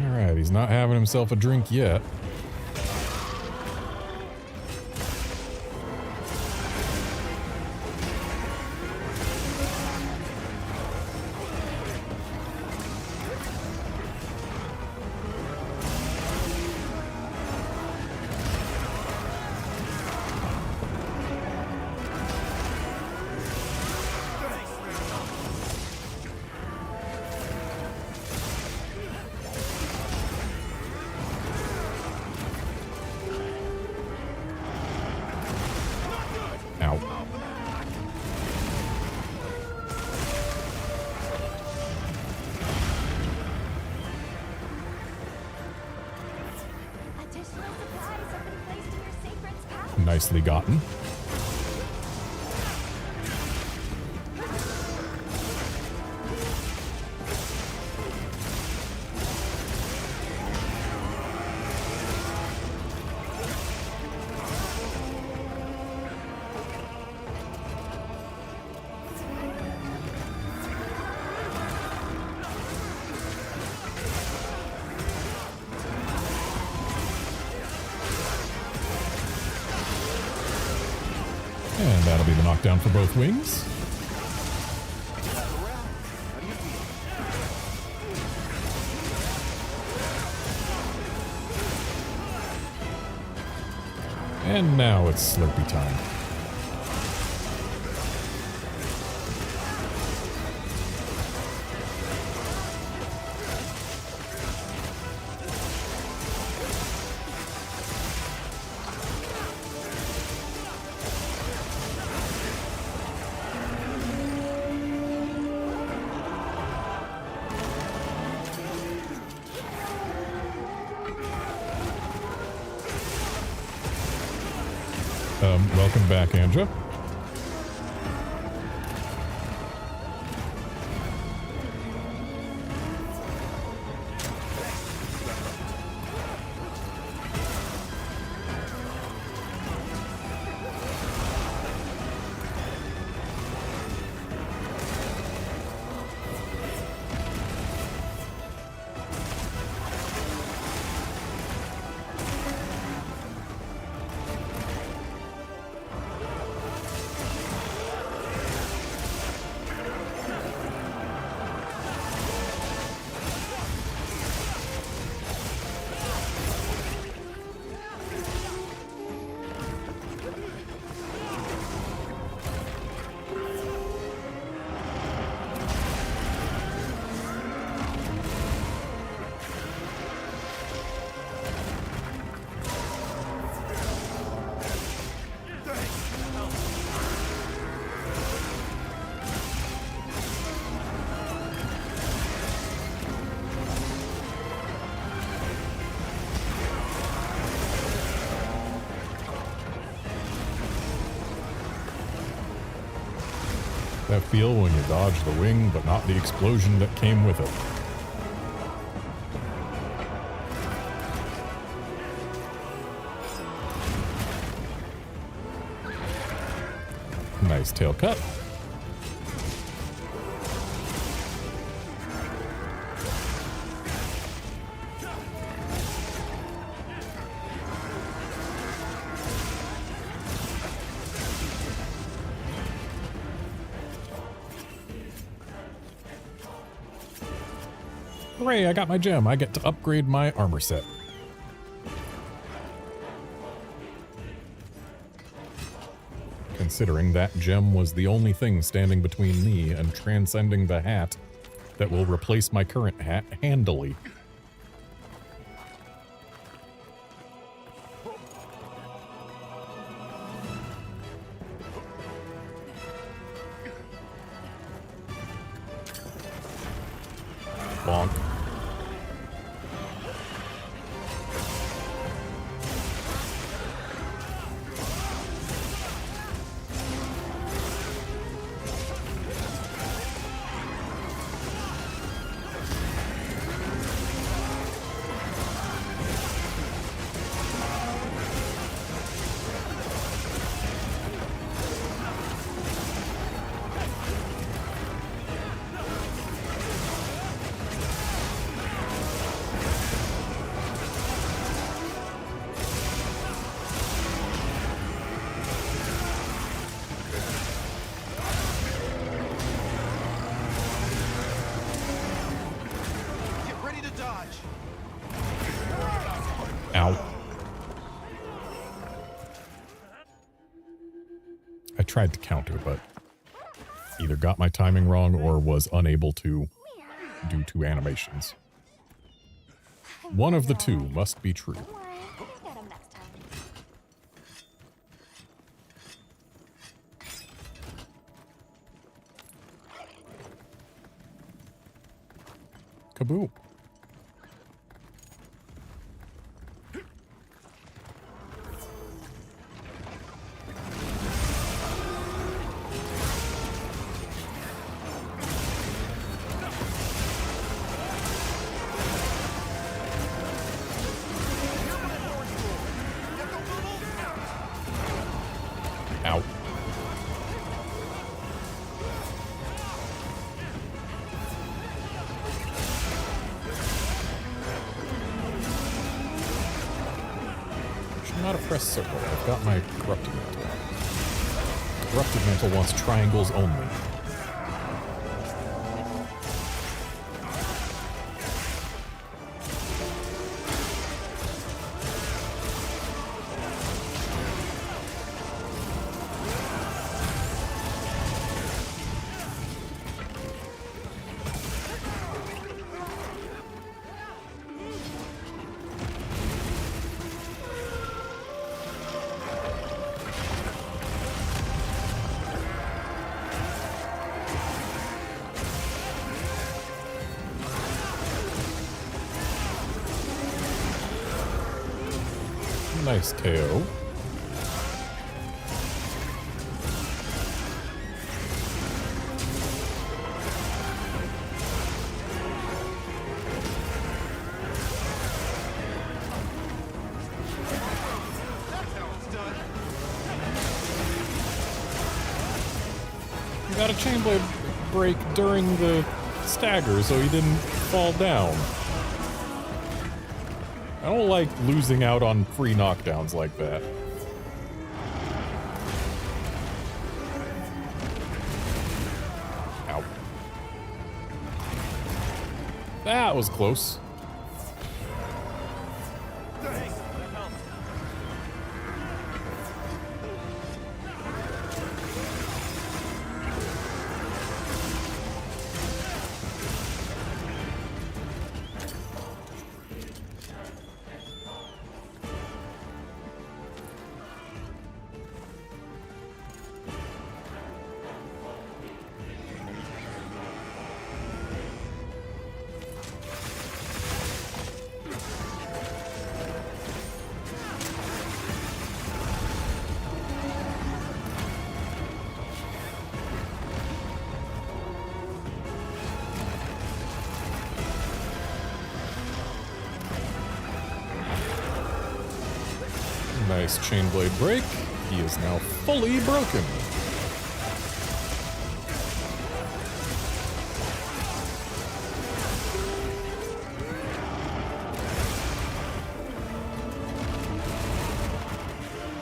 Alright, he's not having himself a drink yet. Nicely gotten. And that'll be the knockdown for both wings. And now it's Slurpee time. Welcome back, Anja. That feel when you dodge the wing, but not the explosion that came with it. Nice tail cut. Hooray, I got my gem. I get to upgrade my armor set. Considering that gem was the only thing standing between me and transcending the hat that will replace my current hat handily. Bonk. Ow. I tried to counter, but either got my timing wrong or was unable to due to animations. One of the two must be true. Don't worry, we'll get him next time. Kaboom. how to press circle. I've got my corrupted mantle. Corrupted mantle wants triangles only. Nice, Teo. You got a chain blade break during the stagger so he didn't fall down. I don't like losing out on free knockdowns like that. Ow. That was close. Nice chain blade break. He is now fully broken.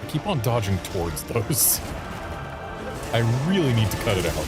I keep on dodging towards those. I really need to cut it out.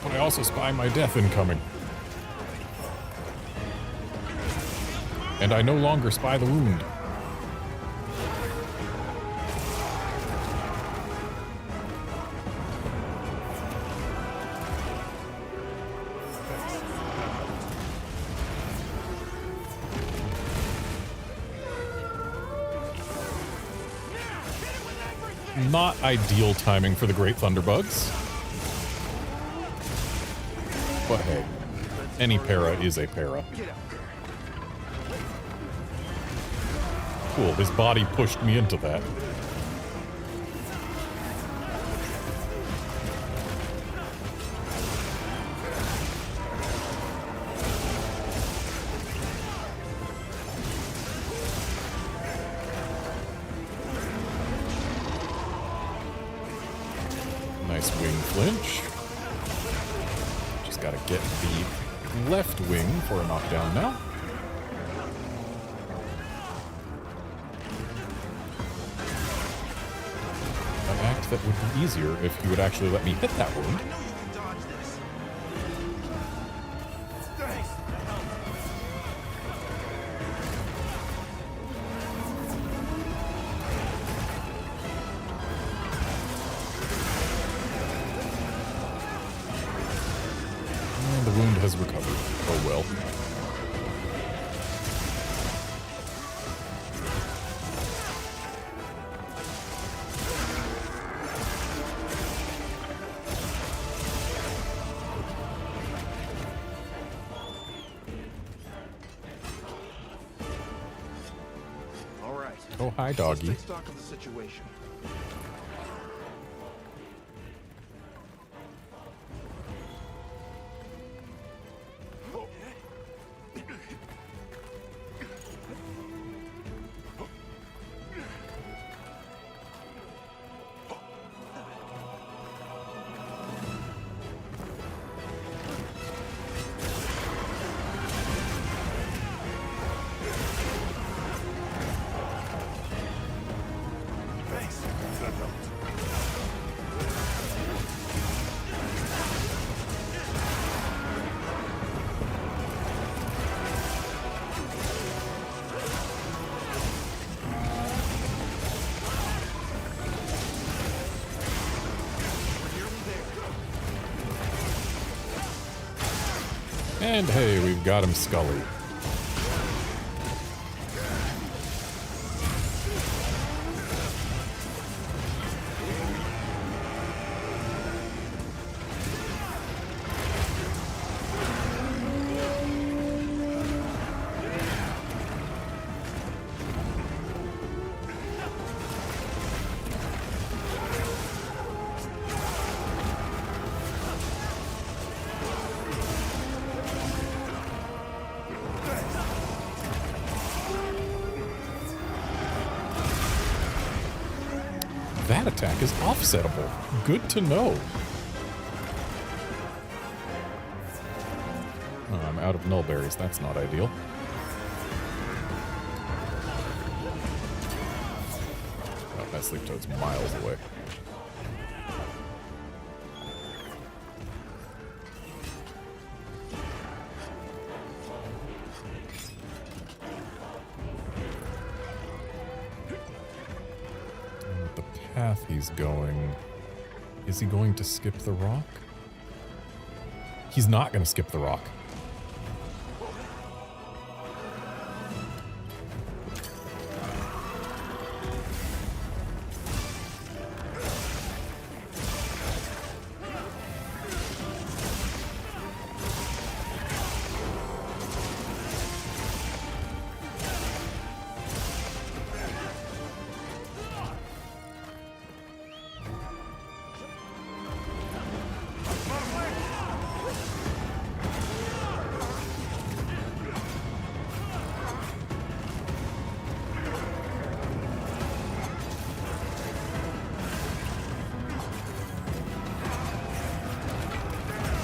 I also spy my death incoming. And I no longer spy the wound. Not ideal timing for the Great Thunderbugs. But hey, any para is a para. Cool, his body pushed me into that. Nice wing flinch. Gotta get the left wing for a knockdown now. An act that would be easier if you would actually let me hit that wound. Has recovered. Oh well. Oh, hi, Let's doggy. take stock of the situation. Thanks. That helped. And hey, we've got him Scully. That attack is offsettable. Good to know. Oh, I'm out of null berries. That's not ideal. Oh, that sleep toad's miles away. The path he's going. Is he going to skip the rock? He's not going to skip the rock.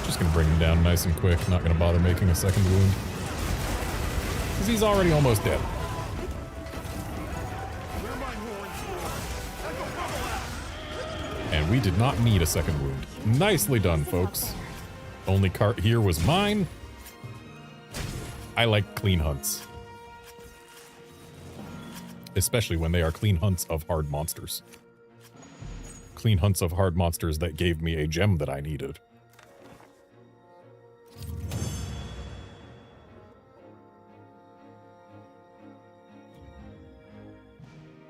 Just gonna bring him down nice and quick, not gonna bother making a second wound. Because he's already almost dead. And we did not need a second wound. Nicely done, folks. Only cart here was mine. I like clean hunts. Especially when they are clean hunts of hard monsters. Clean hunts of hard monsters that gave me a gem that I needed.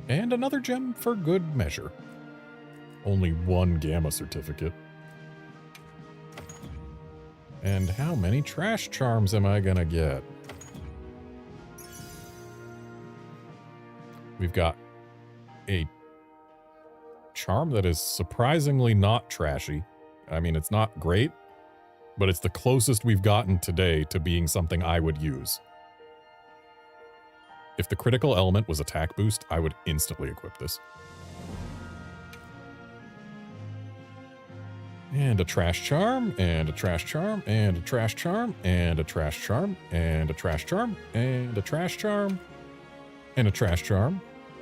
And another gem for good measure. Only one gamma certificate. And how many trash charms am I gonna get? We've got a charm that is surprisingly not trashy. I mean, it's not great, but it's the closest we've gotten today to being something I would use. If the critical element was attack boost, I would instantly equip this. And a trash charm, and a trash charm, and a trash charm, and a trash charm, and a trash charm, and a trash charm, and a trash charm,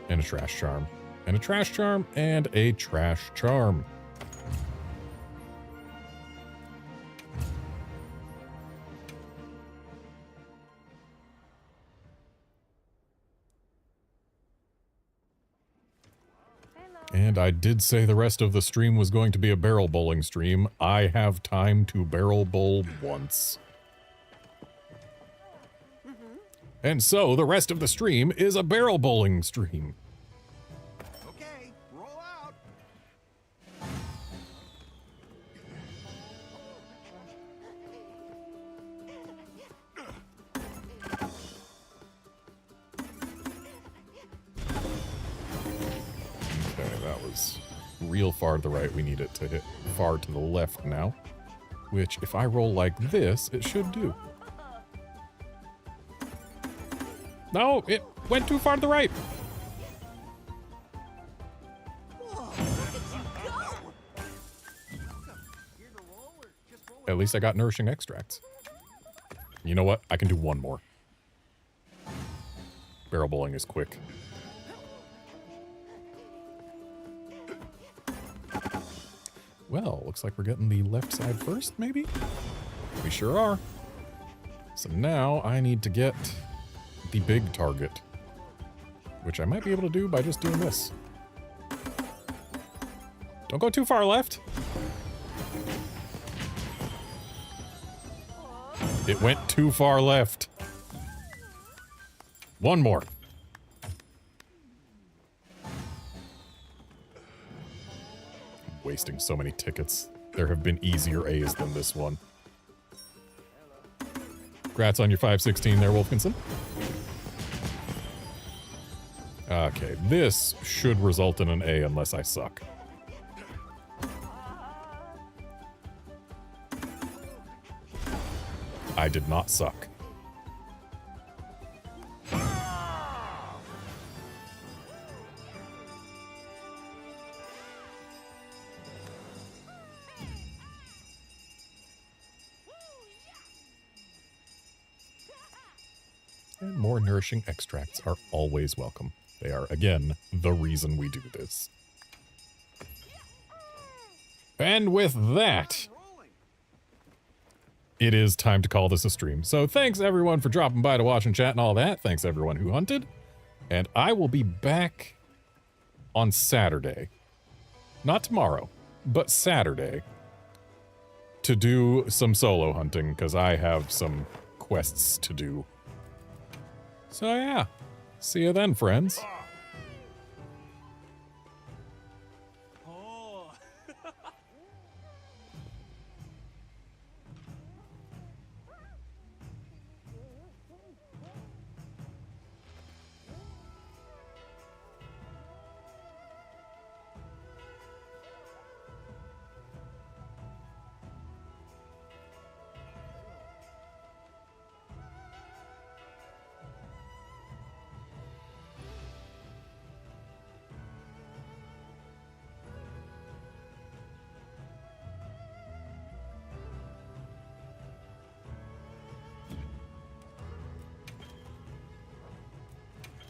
and a trash charm, and a trash charm, and a trash charm. And I did say the rest of the stream was going to be a barrel bowling stream. I have time to barrel bowl once. And so the rest of the stream is a barrel bowling stream. Okay, roll out. real far to the right. We need it to hit far to the left now. Which, if I roll like this, it should do. No, it went too far to the right. At least I got nourishing extracts. You know what? I can do one more. Barrel bowling is quick. Well, looks like we're getting the left side first, maybe? We sure are. So now I need to get the big target, which I might be able to do by just doing this. Don't go too far left. It went too far left. One more. I'm wasting so many tickets. There have been easier A's than this one. Congrats on your 516 there, Wolfkinson. Okay, this should result in an A unless I suck. I did not suck. And more nourishing extracts are always welcome. They are, again, the reason we do this. And with that, it is time to call this a stream. So thanks everyone for dropping by to watch and chat and all that. Thanks everyone who hunted. And I will be back on Saturday. Not tomorrow, but Saturday. To do some solo hunting, because I have some quests to do. So yeah, see you then, friends.